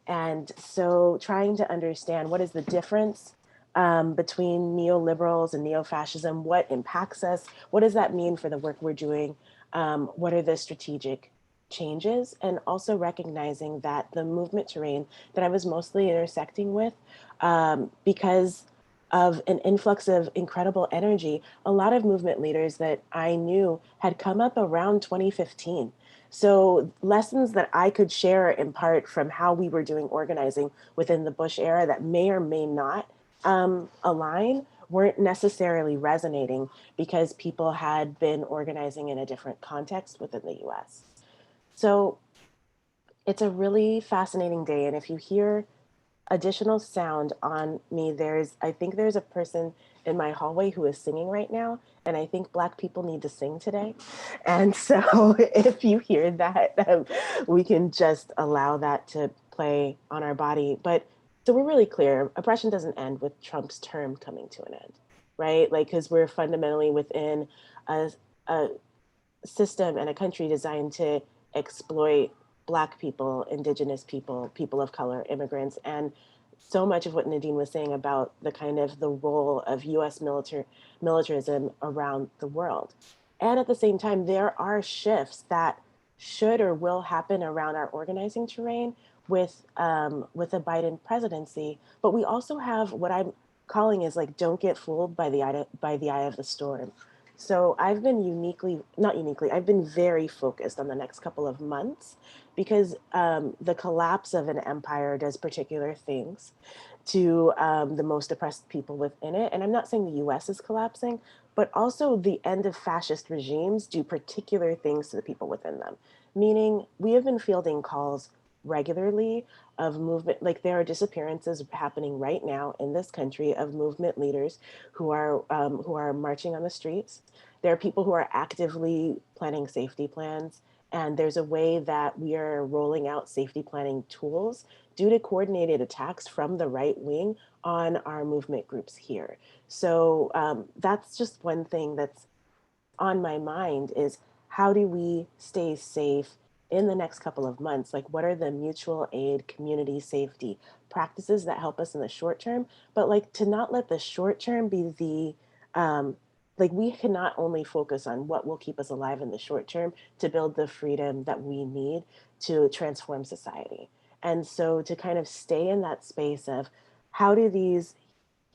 And so trying to understand what is the difference between neoliberals and neo-fascism, what impacts us, what does that mean for the work we're doing, what are the strategic changes, and also recognizing that the movement terrain that I was mostly intersecting with, because of an influx of incredible energy, a lot of movement leaders that I knew had come up around 2015. So lessons that I could share in part from how we were doing organizing within the Bush era that may or may not align weren't necessarily resonating because people had been organizing in a different context within the US. So it's a really fascinating day. And if you hear additional sound on me, I think there's a person in my hallway who is singing right now, and I think Black people need to sing today. And so if you hear that, we can just allow that to play on our body. But so we're really clear, oppression doesn't end with Trump's term coming to an end, right? Like, because we're fundamentally within a system and a country designed to exploit Black people, Indigenous people, people of color, immigrants, and so much of what Nadine was saying about the kind of the role of US militarism around the world. And at the same time, there are shifts that should or will happen around our organizing terrain with a Biden presidency. But we also have what I'm calling is like, don't get fooled by the eye of the storm. So I've been I've been very focused on the next couple of months because the collapse of an empire does particular things to the most oppressed people within it. And I'm not saying the US is collapsing, but also the end of fascist regimes do particular things to the people within them. Meaning we have been fielding calls regularly of movement, like there are disappearances happening right now in this country of movement leaders who are marching on the streets. There are people who are actively planning safety plans, and there's a way that we are rolling out safety planning tools due to coordinated attacks from the right wing on our movement groups here. So that's just one thing that's on my mind is how do we stay safe in the next couple of months? Like, what are the mutual aid, community safety practices that help us in the short term? But like to not let the short term be like we cannot only focus on what will keep us alive in the short term to build the freedom that we need to transform society. And so to kind of stay in that space of how do these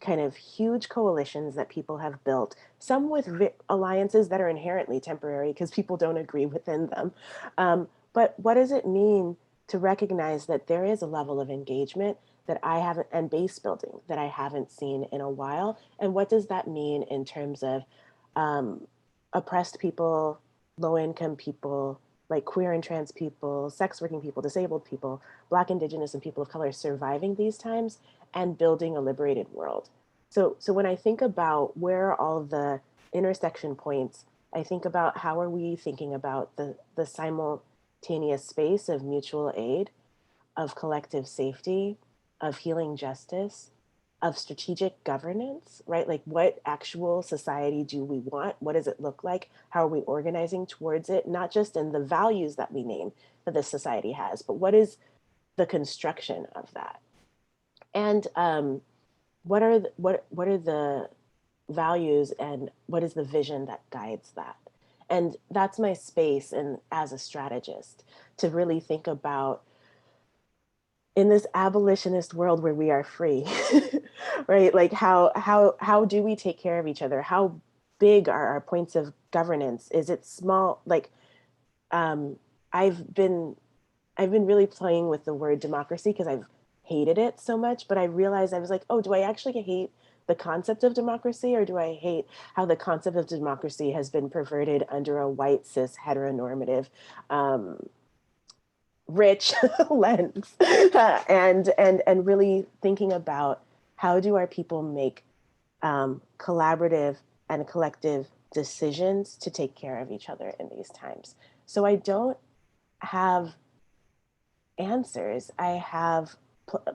kind of huge coalitions that people have built, some with alliances that are inherently temporary because people don't agree within them. But what does it mean to recognize that there is a level of engagement that I haven't, and base building that I haven't seen in a while? And what does that mean in terms of oppressed people, low income people, like queer and trans people, sex working people, disabled people, Black, Indigenous, and people of color surviving these times and building a liberated world? So when I think about where are all the intersection points, I think about how are we thinking about the simultaneous space of mutual aid, of collective safety, of healing justice, of strategic governance, right? Like what actual society do we want? What does it look like? How are we organizing towards it? Not just in the values that we name that this society has, but what is the construction of that? And what are the values and what is the vision that guides that? And that's my space and as a strategist to really think about in this abolitionist world where we are free, right? Like how do we take care of each other? How big are our points of governance? Is it small? Like I've been really playing with the word democracy because I've hated it so much, but I realized I was like, oh, do I actually hate the concept of democracy, or do I hate how the concept of democracy has been perverted under a white cis heteronormative rich lens? And really thinking about how do our people make collaborative and collective decisions to take care of each other in these times. So I don't have answers. I have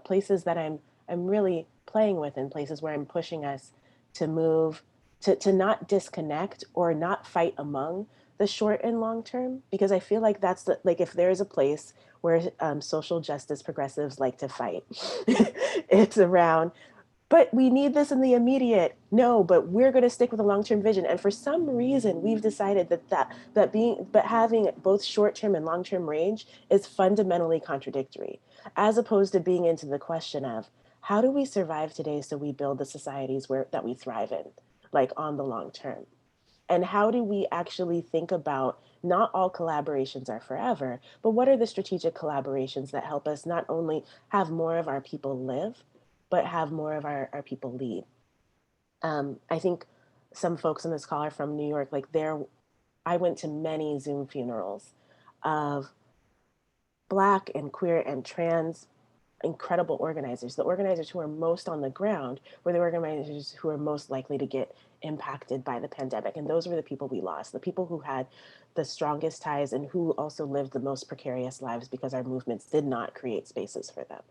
places that I'm really playing with, and places where I'm pushing us to move, to not disconnect or not fight among the short and long term, because I feel like that's like if there is a place where social justice progressives like to fight, it's around, but we need this in the immediate. No, but we're going to stick with a long-term vision. And for some reason, we've decided that having both short-term and long-term range is fundamentally contradictory, as opposed to being into the question of how do we survive today so we build the societies that we thrive in, like on the long term. And how do we actually think about not all collaborations are forever, but what are the strategic collaborations that help us not only have more of our people live, but have more of our people lead? I think some folks in this call are from New York. Like I went to many Zoom funerals of Black and queer and trans incredible organizers. The organizers who are most on the ground were the organizers who are most likely to get impacted by the pandemic. And those were the people we lost, the people who had the strongest ties and who also lived the most precarious lives because our movements did not create spaces for them.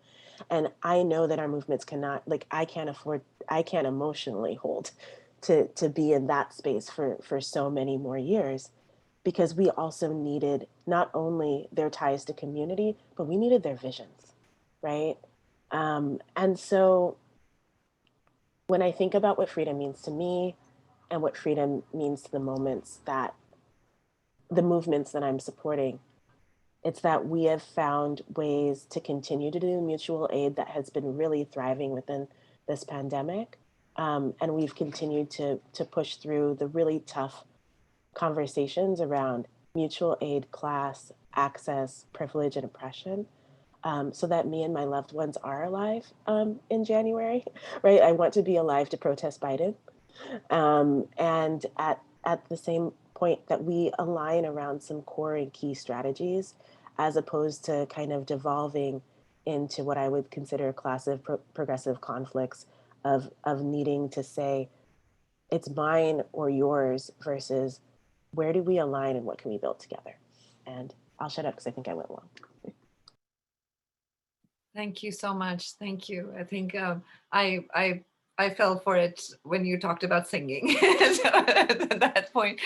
And I know that our movements cannot, like, I can't emotionally hold to be in that space for so many more years, because we also needed not only their ties to community, but we needed their visions, right? And so when I think about what freedom means to me and what freedom means to the movements that I'm supporting, it's that we have found ways to continue to do mutual aid that has been really thriving within this pandemic. And we've continued to push through the really tough conversations around mutual aid, class, access, privilege, and oppression, so that me and my loved ones are alive in January, right? I want to be alive to protest Biden. And at the same point that we align around some core and key strategies, as opposed to kind of devolving into what I would consider classic progressive conflicts of needing to say, it's mine or yours versus where do we align and what can we build together? And I'll shut up because I think I went long. Thank you so much. Thank you. I think I fell for it when you talked about singing so at that point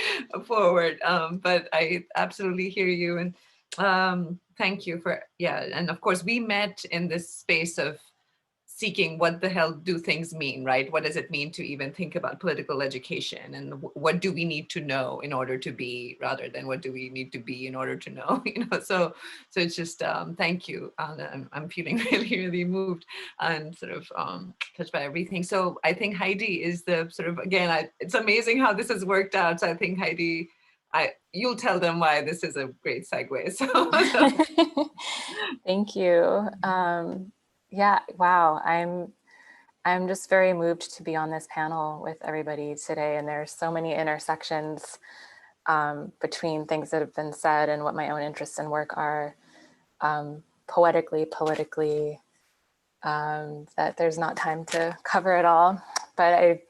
forward. But I absolutely hear you, and thank you for, yeah. And of course, we met in this space of seeking what the hell do things mean, right? What does it mean to even think about political education, and what do we need to know in order to be, rather than what do we need to be in order to know, you know? So it's just, thank you. I'm feeling really moved and sort of touched by everything. So I think Heidi is the sort of, again, it's amazing how this has worked out. So I think Heidi, you'll tell them why this is a great segue. So. Thank you. Yeah, wow. I'm just very moved to be on this panel with everybody today. And there's so many intersections between things that have been said and what my own interests and work are, poetically, politically, that there's not time to cover it all. But I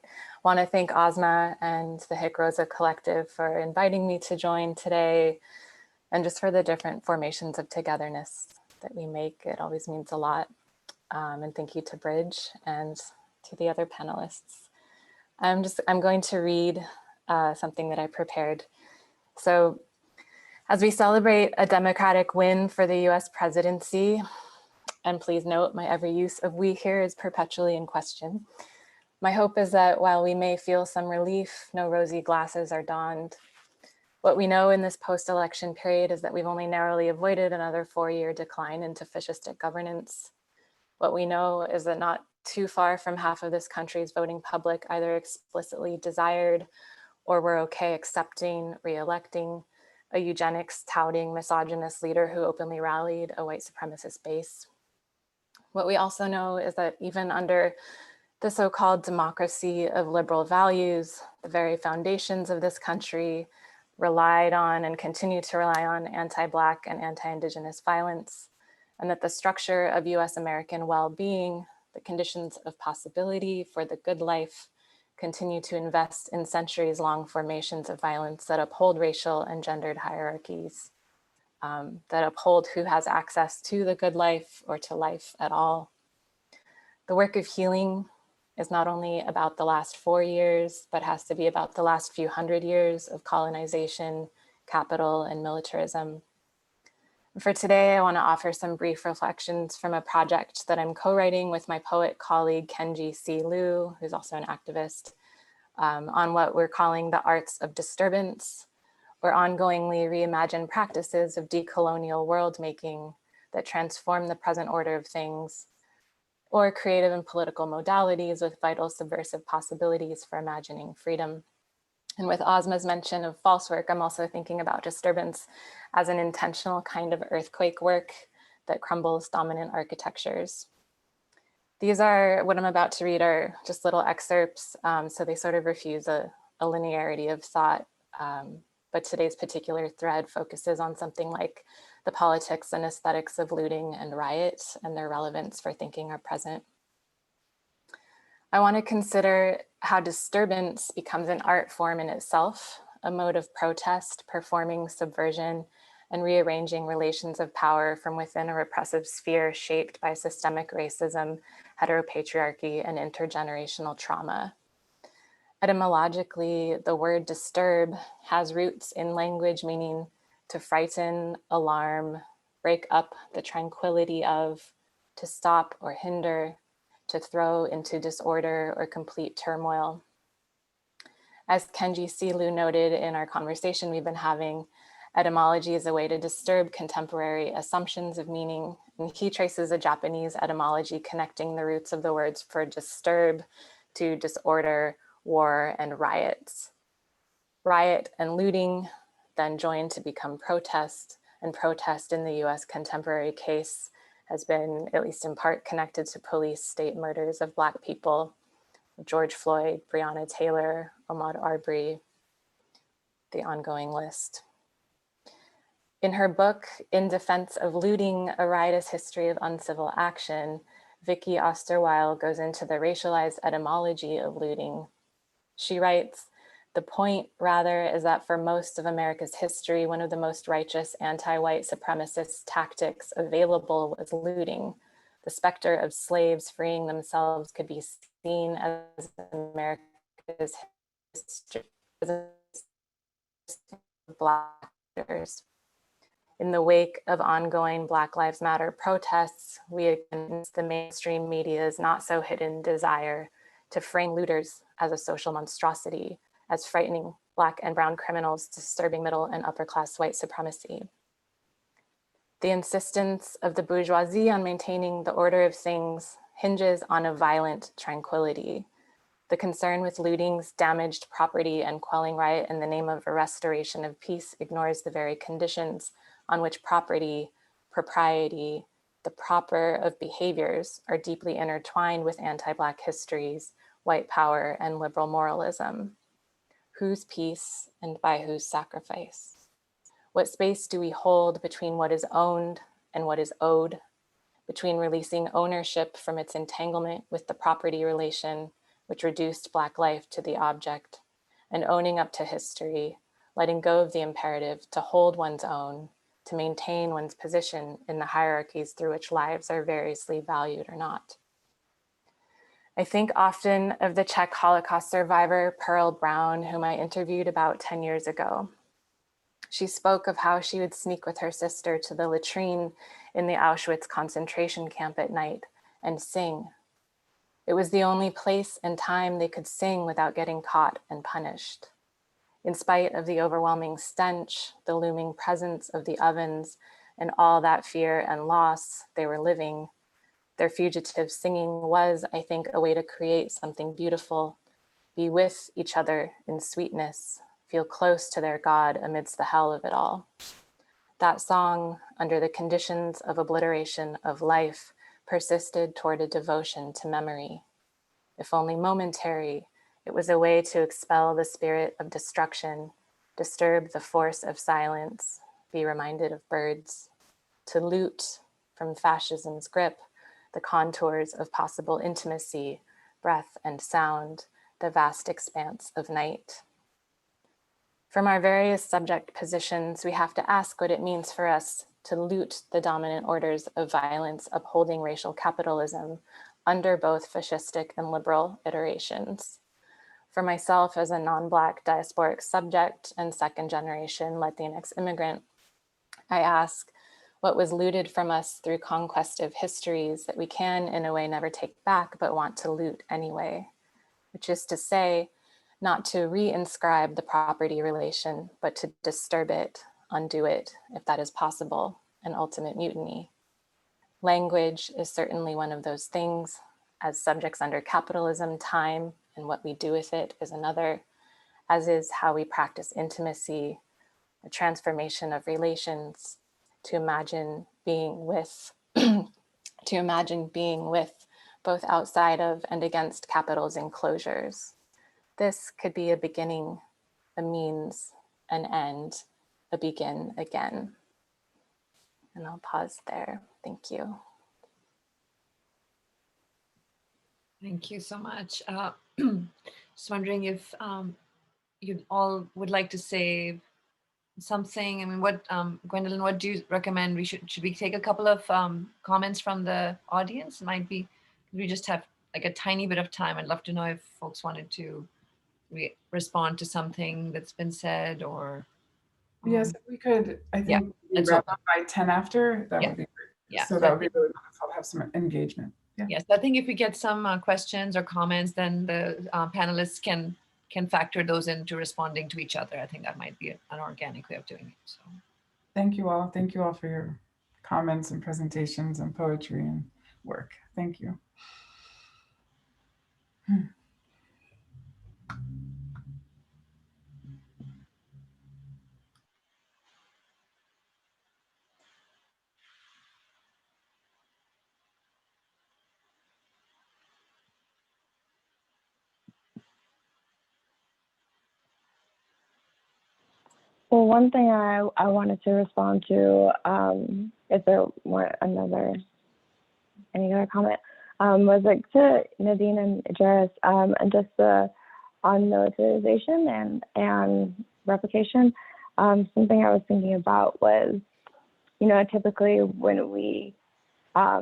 want to thank Ozma and the HIC Rosa Collective for inviting me to join today, and just for the different formations of togetherness that we make. It always means a lot. And thank you to Bridge and to the other panelists. I'm going to read something that I prepared. So, as we celebrate a Democratic win for the US presidency, and please note my every use of we here is perpetually in question, my hope is that while we may feel some relief, no rosy glasses are donned. What we know in this post-election period is that we've only narrowly avoided another 4-year decline into fascistic governance. What we know is that not too far from half of this country's voting public either explicitly desired or were okay accepting, re-electing a eugenics touting misogynist leader who openly rallied a white supremacist base. What we also know is that even under the so-called democracy of liberal values, the very foundations of this country relied on and continue to rely on anti-Black and anti-Indigenous violence, and that the structure of US American well-being, the conditions of possibility for the good life, continue to invest in centuries-long formations of violence that uphold racial and gendered hierarchies, that uphold who has access to the good life or to life at all. The work of healing is not only about the last 4 years, but has to be about the last few hundred years of colonization, capital, and militarism. For today, I want to offer some brief reflections from a project that I'm co-writing with my poet colleague, Kenji C. Liu, who's also an activist, on what we're calling the Arts of Disturbance, or ongoingly reimagined practices of decolonial world making that transform the present order of things, or creative and political modalities with vital subversive possibilities for imagining freedom. And with Ozma's mention of false work, I'm also thinking about disturbance as an intentional kind of earthquake work that crumbles dominant architectures. These are, what I'm about to read are just little excerpts, so they sort of refuse a linearity of thought, but today's particular thread focuses on something like the politics and aesthetics of looting and riot and their relevance for thinking our present. I want to consider how disturbance becomes an art form in itself, a mode of protest, performing subversion, and rearranging relations of power from within a repressive sphere shaped by systemic racism, heteropatriarchy, and intergenerational trauma. Etymologically, the word disturb has roots in language meaning to frighten, alarm, break up the tranquility of, to stop or hinder, to throw into disorder or complete turmoil. As Kenji Silu noted in our conversation we've been having, etymology is a way to disturb contemporary assumptions of meaning, and he traces a Japanese etymology connecting the roots of the words for disturb to disorder, war, and riots. Riot and looting then joined to become protest, and protest in the US contemporary case has been, at least in part, connected to police state murders of Black people, George Floyd, Breonna Taylor, Ahmaud Arbery, the ongoing list. In her book, In Defense of Looting, A Riotous History of Uncivil Action, Vicky Osterweil goes into the racialized etymology of looting. She writes, "The point, rather, is that for most of America's history, one of the most righteous anti-white supremacist tactics available was looting. The specter of slaves freeing themselves could be seen as America's history of Blackers. In the wake of ongoing Black Lives Matter protests, we against the mainstream media's not so hidden desire to frame looters as a social monstrosity, as frightening Black and brown criminals disturbing middle and upper class white supremacy. The insistence of the bourgeoisie on maintaining the order of things hinges on a violent tranquility. The concern with looting's damaged property and quelling riot in the name of a restoration of peace ignores the very conditions on which property, propriety, the proper of behaviors are deeply intertwined with anti-Black histories, white power, and liberal moralism. Whose peace and by whose sacrifice? What space do we hold between what is owned and what is owed, between releasing ownership from its entanglement with the property relation, which reduced Black life to the object, and owning up to history, letting go of the imperative to hold one's own, to maintain one's position in the hierarchies through which lives are variously valued or not? I think often of the Czech Holocaust survivor, Pearl Brown, whom I interviewed about 10 years ago. She spoke of how she would sneak with her sister to the latrine in the Auschwitz concentration camp at night and sing. It was the only place and time they could sing without getting caught and punished. In spite of the overwhelming stench, the looming presence of the ovens, and all that fear and loss they were living, their fugitive singing was, I think, a way to create something beautiful, be with each other in sweetness, feel close to their God amidst the hell of it all. That song, under the conditions of obliteration of life, persisted toward a devotion to memory. If only momentary, it was a way to expel the spirit of destruction, disturb the force of silence, be reminded of birds, to loot from fascism's grip the contours of possible intimacy, breath and sound, the vast expanse of night. From our various subject positions, we have to ask what it means for us to loot the dominant orders of violence upholding racial capitalism under both fascistic and liberal iterations. For myself as a non-Black diasporic subject and second generation Latinx immigrant, I ask what was looted from us through conquestive histories that we can in a way never take back but want to loot anyway, which is to say, not to reinscribe the property relation, but to disturb it, undo it, if that is possible, an ultimate mutiny. Language is certainly one of those things. As subjects under capitalism, time and what we do with it is another, as is how we practice intimacy, a transformation of relations, to imagine being with, to imagine being with both outside of and against capital's enclosures. This could be a beginning, a means, an end, a begin again. And I'll pause there. Thank you. Thank you so much. Just wondering if you all would like to say something. I mean, what Gwendolyn, what do you recommend? Should we take a couple of comments from the audience? Might be, we just have like a tiny bit of time. I'd love to know if folks wanted to respond to something that's been said, or yes, if we could, I yeah, think we let's wrap open. up by 10 after, that Yeah. would be great. Yeah. So that would be really wonderful to have some engagement. Yeah. Yes, I think if we get some questions or comments, then the panelists can factor those into responding to each other. I think that might be an organic way of doing it. So Thank you all. Thank you all for your comments and presentations and poetry and work. Thank you. Well, one thing I wanted to respond to, if there weren't any other comment, was like to Nadine and Jairus, and just on militarization and replication. Something I was thinking about was, you know, typically when we are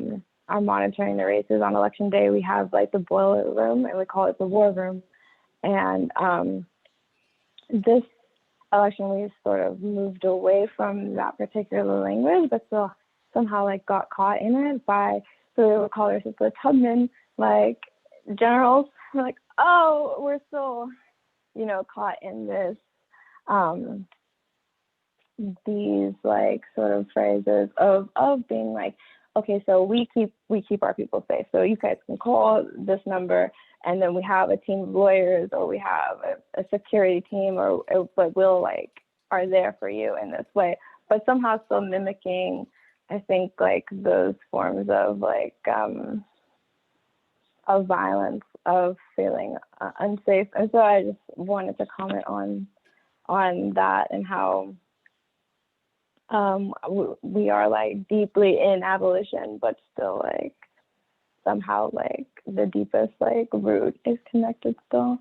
monitoring the races on election day, we have like the boiler room, and we call it the war room. And this election, we sort of moved away from that particular language, but still somehow like got caught in it by, so we would call ourselves the Tubman, like generals. We're like, oh, we're still, you know, caught in this, these like sort of phrases of being like, okay, so we keep our people safe. So you guys can call this number, and then we have a team of lawyers, or we have a security team, or but we'll like are there for you in this way. But somehow still mimicking, I think, like those forms of like of violence, of feeling unsafe. And so I just wanted to comment on that, and how we are like deeply in abolition, but still like somehow like the deepest like root is connected still.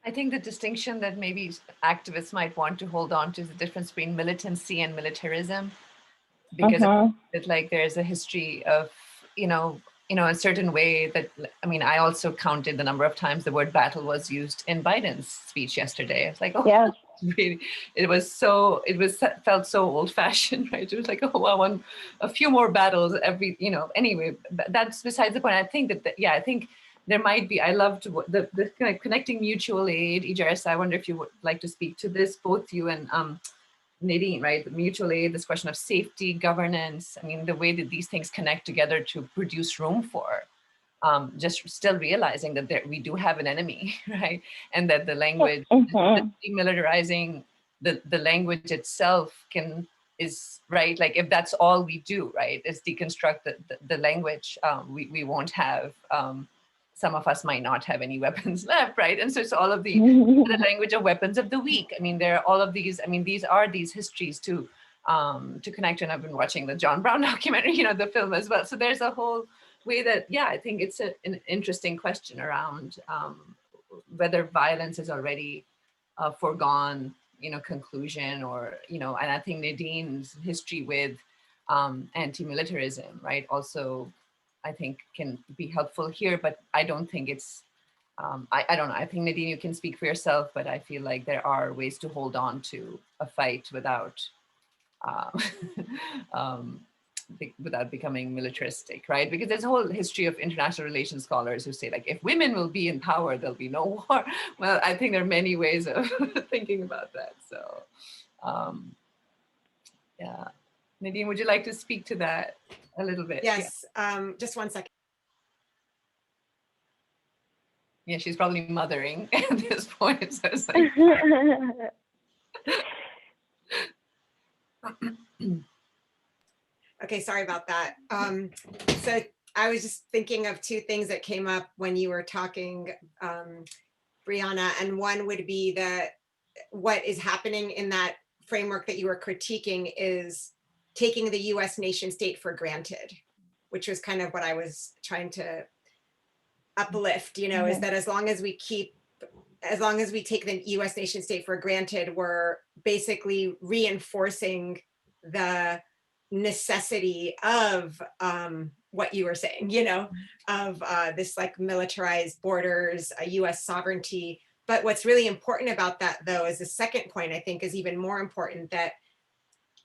I think the distinction that maybe activists might want to hold on to is the difference between militancy and militarism, because it's like there's a history of, you know, a certain way that, I mean, I also counted the number of times the word battle was used in Biden's speech yesterday. It's like, oh, yeah. Really, felt so old fashioned, right? It was like, oh, well, a few more battles every, you know, anyway, that's besides the point. I think that, I think there might be, I loved the kind of connecting mutual aid. Ijaris, I wonder if you would like to speak to this, both you and Nadine, right? The mutual aid, this question of safety, governance. I mean, the way that these things connect together to produce room for just still realizing that we do have an enemy, right? And that the language, demilitarizing the language itself is right. Like if that's all we do, right, is deconstruct the language, we won't have, some of us might not have any weapons left, right? And so it's all of the language of weapons of the weak. I mean, there are all of these, I mean, these are these histories to connect. And I've been watching the John Brown documentary, you know, the film as well. So there's a whole way that, I think it's an interesting question around whether violence is already a foregone, you know, conclusion, or, you know, and I think Nadine's history with anti-militarism, right, also I think can be helpful here, but I don't think it's, I don't know, I think Nadine, you can speak for yourself, but I feel like there are ways to hold on to a fight without without becoming militaristic, right? Because there's a whole history of international relations scholars who say, like, if women will be in power, there'll be no war. Well, I think there are many ways of thinking about that. So, yeah. Nadine, would you like to speak to that a little bit? Yes, just 1 second. Yeah, she's probably mothering at this point. So it's like, Okay, sorry about that. So I was just thinking of two things that came up when you were talking, Brianna, and one would be that what is happening in that framework that you were critiquing is taking the US nation state for granted, which was kind of what I was trying to uplift, is that as long as we take the US nation state for granted, we're basically reinforcing the necessity of what you were saying, of this like militarized borders, US sovereignty. But what's really important about that, though, is the second point, I think, is even more important, that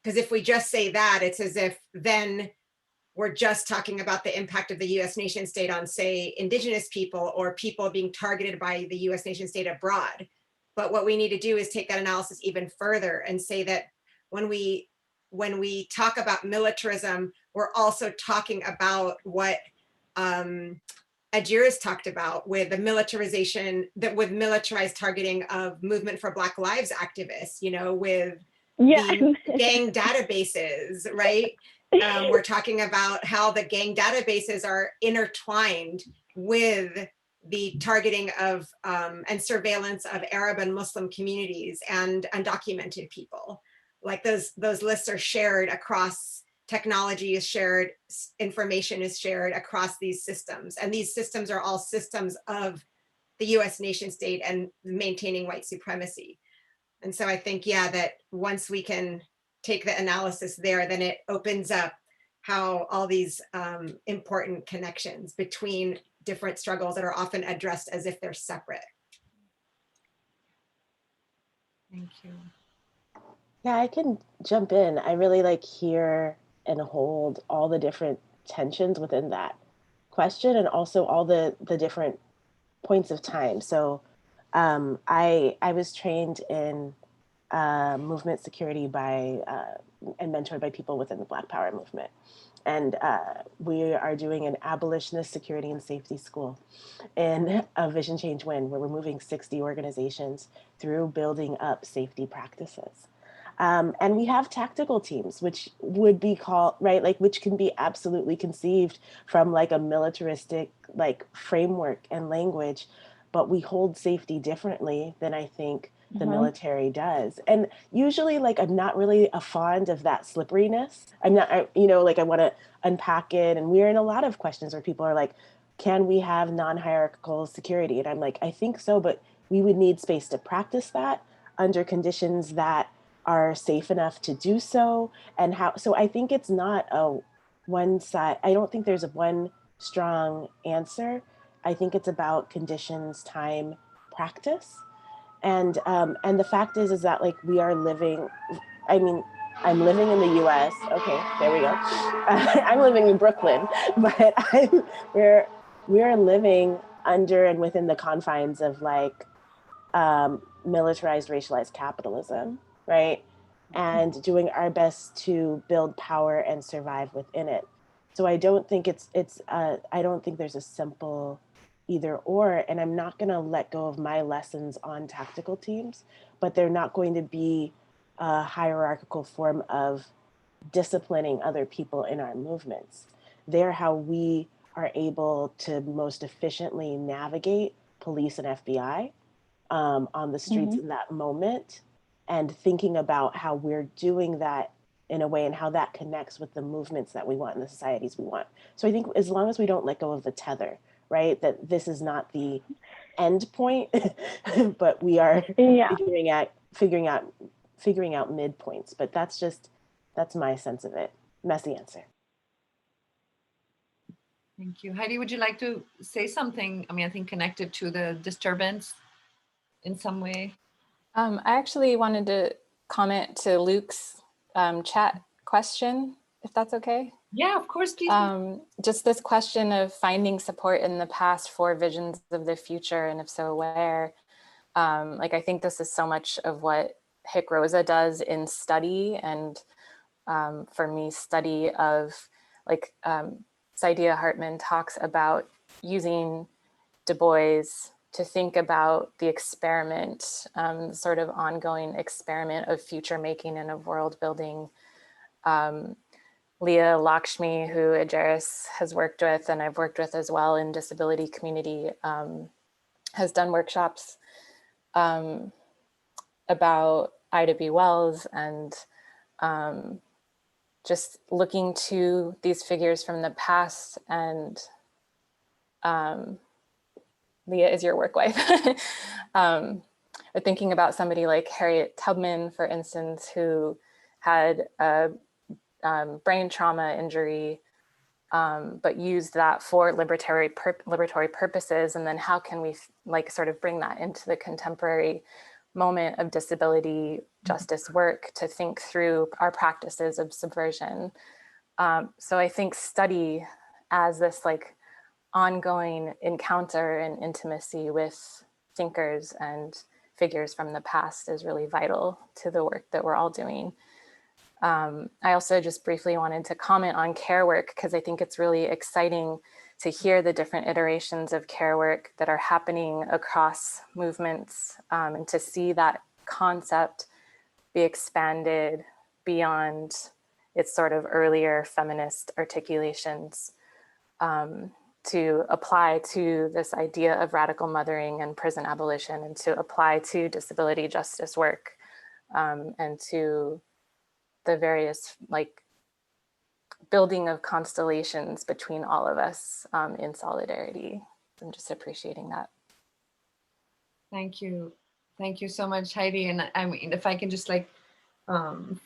because if we just say that, it's as if then we're just talking about the impact of the US nation state on, say, indigenous people or people being targeted by the US nation state abroad. But what we need to do is take that analysis even further and say that when we talk about militarism, we're also talking about what Ajira's talked about with the militarization, with militarized targeting of Movement for Black Lives activists, with the gang databases, right? We're talking about how the gang databases are intertwined with the targeting of and surveillance of Arab and Muslim communities and undocumented people. Like those lists are shared across, technology is shared, information is shared across these systems. And these systems are all systems of the US nation state and maintaining white supremacy. And so I think, yeah, that once we can take the analysis there, then it opens up how all these important connections between different struggles that are often addressed as if they're separate. Thank you. Yeah, I can jump in. I really hear and hold all the different tensions within that question, and also all the different points of time. So I was trained in movement security by and mentored by people within the Black Power movement. And we are doing an abolitionist security and safety school in a Vision Change Win, where we're moving 60 organizations through building up safety practices. And we have tactical teams, which would be called, right, which can be absolutely conceived from a militaristic framework and language, but we hold safety differently than I think the military does. And usually I'm not really a fond of that slipperiness. I'm not, I want to unpack it. And we're in a lot of questions where people are like, can we have non-hierarchical security? And I'm like, I think so, but we would need space to practice that under conditions that are safe enough to do so. And so I think it's not a one side. I don't think there's a one strong answer. I think it's about conditions, time, practice. And the fact is that we are living, I'm living in the US. Okay, there we go. I'm living in Brooklyn, but we're living under and within the confines of militarized, racialized capitalism, right? And doing our best to build power and survive within it. So I don't think I don't think there's a simple either or, and I'm not going to let go of my lessons on tactical teams, but they're not going to be a hierarchical form of disciplining other people in our movements. They're how we are able to most efficiently navigate police and FBI on the streets in that moment, and thinking about how we're doing that in a way and how that connects with the movements that we want and the societies we want. So I think as long as we don't let go of the tether, right, that this is not the end point, but we are figuring out midpoints. But that's my sense of it. Messy answer. Thank you. Heidi, would you like to say something? I think connected to the disturbance in some way. I actually wanted to comment to Luke's chat question, if that's okay. Yeah, of course, please. Just this question of finding support in the past for visions of the future, and if so, where? I think this is so much of what HIC Rosa does in study, and for me, study of Saidiya Hartman talks about using Du Bois to think about the experiment, sort of ongoing experiment of future making and of world building, Leah Lakshmi, who Ajaris has worked with and I've worked with as well in disability community, has done workshops about Ida B. Wells and just looking to these figures from the past. And Leah is your work wife. But thinking about somebody like Harriet Tubman, for instance, who had a brain trauma injury, but used that for liberatory purposes. And then how can we like sort of bring that into the contemporary moment of disability justice work to think through our practices of subversion. So I think study as this like ongoing encounter and intimacy with thinkers and figures from the past is really vital to the work that we're all doing. I also just briefly wanted to comment on care work because I think it's really exciting to hear the different iterations of care work that are happening across movements, and to see that concept be expanded beyond its sort of earlier feminist articulations, to apply to this idea of radical mothering and prison abolition, and to apply to disability justice work, and to the various like building of constellations between all of us in solidarity. I'm just appreciating that. Thank you. Thank you so much, Heidi. And I mean, if I can just like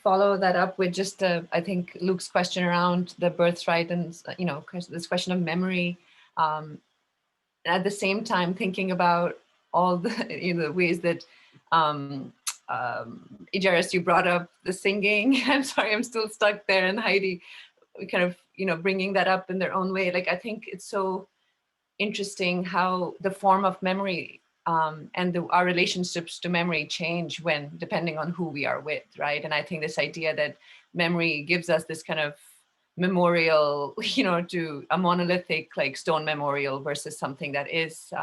follow that up with just, I think Luke's question around the birthright and, you know, this question of memory. And at the same time, thinking about all the, you know, ways that Ijaris, you brought up the singing. I'm sorry, I'm still stuck there. And Heidi, kind of, you know, bringing that up in their own way. Like, I think it's so interesting how the form of memory and our relationships to memory change when, depending on who we are with, right? And I think this idea that memory gives us this kind of memorial, you know, to a monolithic like stone memorial versus something that is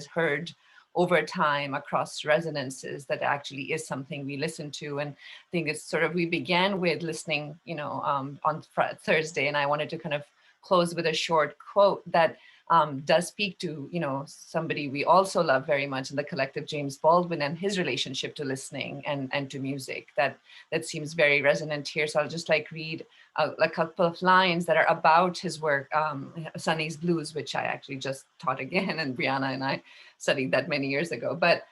heard over time across resonances, that actually is something we listen to. And I think it's sort of, we began with listening, you know, on Thursday, and I wanted to kind of close with a short quote that does speak to, you know, somebody we also love very much in the collective, James Baldwin, and his relationship to listening and to music. That seems very resonant here. So I'll just like read a couple of lines that are about his work, Sonny's Blues, which I actually just taught again, and Brianna and I studied that many years ago. But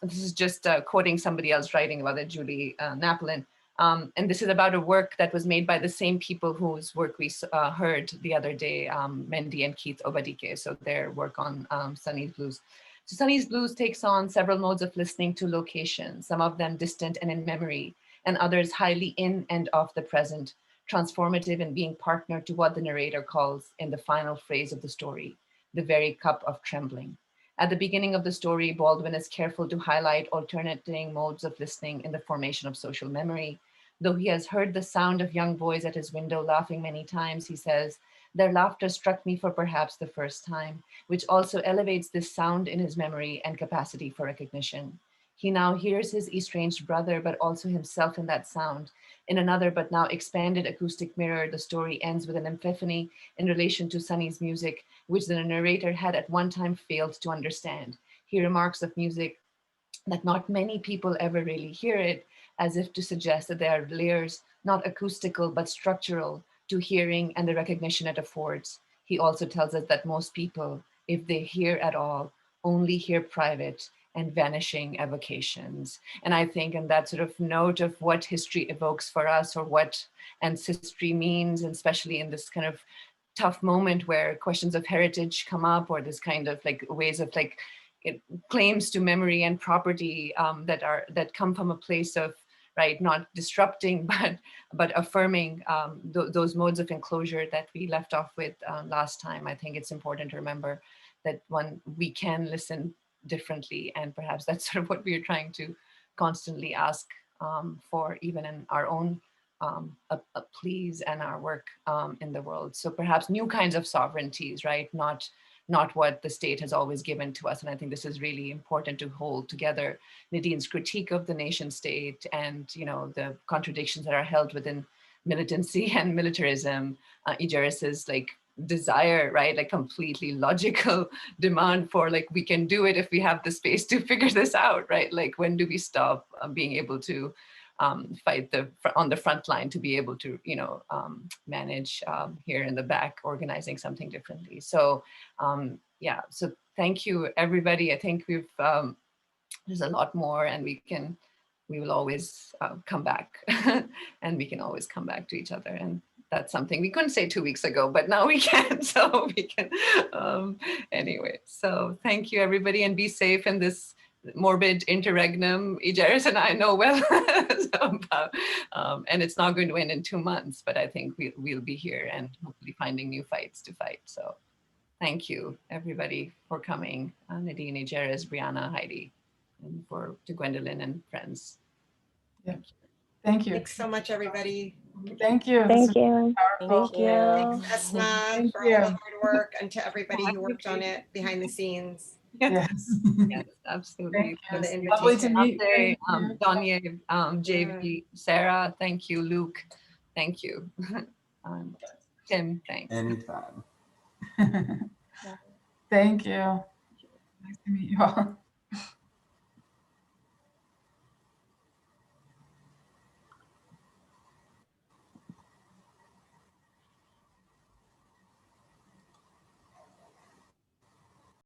this is just quoting somebody else writing about it, Julie Napolin. And this is about a work that was made by the same people whose work we heard the other day, Mendy and Keith Obadike, so their work on Sonny's Blues. So Sonny's Blues takes on several modes of listening to location, some of them distant and in memory, and others highly in and of the present, transformative and being partner to what the narrator calls in the final phrase of the story, the very cup of trembling. At the beginning of the story, Baldwin is careful to highlight alternating modes of listening in the formation of social memory. Though he has heard the sound of young boys at his window laughing many times, he says, their laughter struck me for perhaps the first time, which also elevates this sound in his memory and capacity for recognition. He now hears his estranged brother, but also himself in that sound. In another but now expanded acoustic mirror, the story ends with an epiphany in relation to Sonny's music, which the narrator had at one time failed to understand. He remarks of music that not many people ever really hear it, as if to suggest that there are layers, not acoustical, but structural, to hearing and the recognition it affords. He also tells us that most people, if they hear at all, only hear private and vanishing evocations. And I think in that sort of note of what history evokes for us, or what ancestry means, and especially in this kind of tough moment where questions of heritage come up, or this kind of like ways of like claims to memory and property that come from a place of, right, not disrupting, but affirming those modes of enclosure that we left off with last time. I think it's important to remember that we can listen differently, and perhaps that's sort of what we're trying to constantly ask for, even in our own pleas and our work in the world. So perhaps new kinds of sovereignties, right? Not what the state has always given to us. And I think this is really important to hold together Nadine's critique of the nation state, and, you know, the contradictions that are held within militancy and militarism, Ijeris's like desire, right, like completely logical demand for like, we can do it if we have the space to figure this out, right? Like, when do we stop being able to fight on the front line to be able to, you know, manage here in the back, organizing something differently. So yeah, so thank you, everybody. I think we've, there's a lot more, and we will always come back and we can always come back to each other. And that's something we couldn't say 2 weeks ago, but now we can, so we can, anyway. So thank you, everybody, and be safe in this morbid interregnum Ijeris and I know well about, and it's not going to end in 2 months, but I think we'll be here and hopefully finding new fights to fight. So thank you, everybody, for coming. Nadine, Ijeris, Brianna, Heidi, and to Gwendolyn and friends. Yeah. Thank you. Thanks so much, everybody. Thank you. Thank you. Thank you. Thanks, Esma, Thank for all the you. hard work, and to everybody who worked on it behind the scenes. Yes. Yes, absolutely. For the Lovely to invitation. meet you. Donya, JV, Sarah, thank you. Luke, thank you. Tim, thanks. Anytime. Thank you. Nice to meet you all.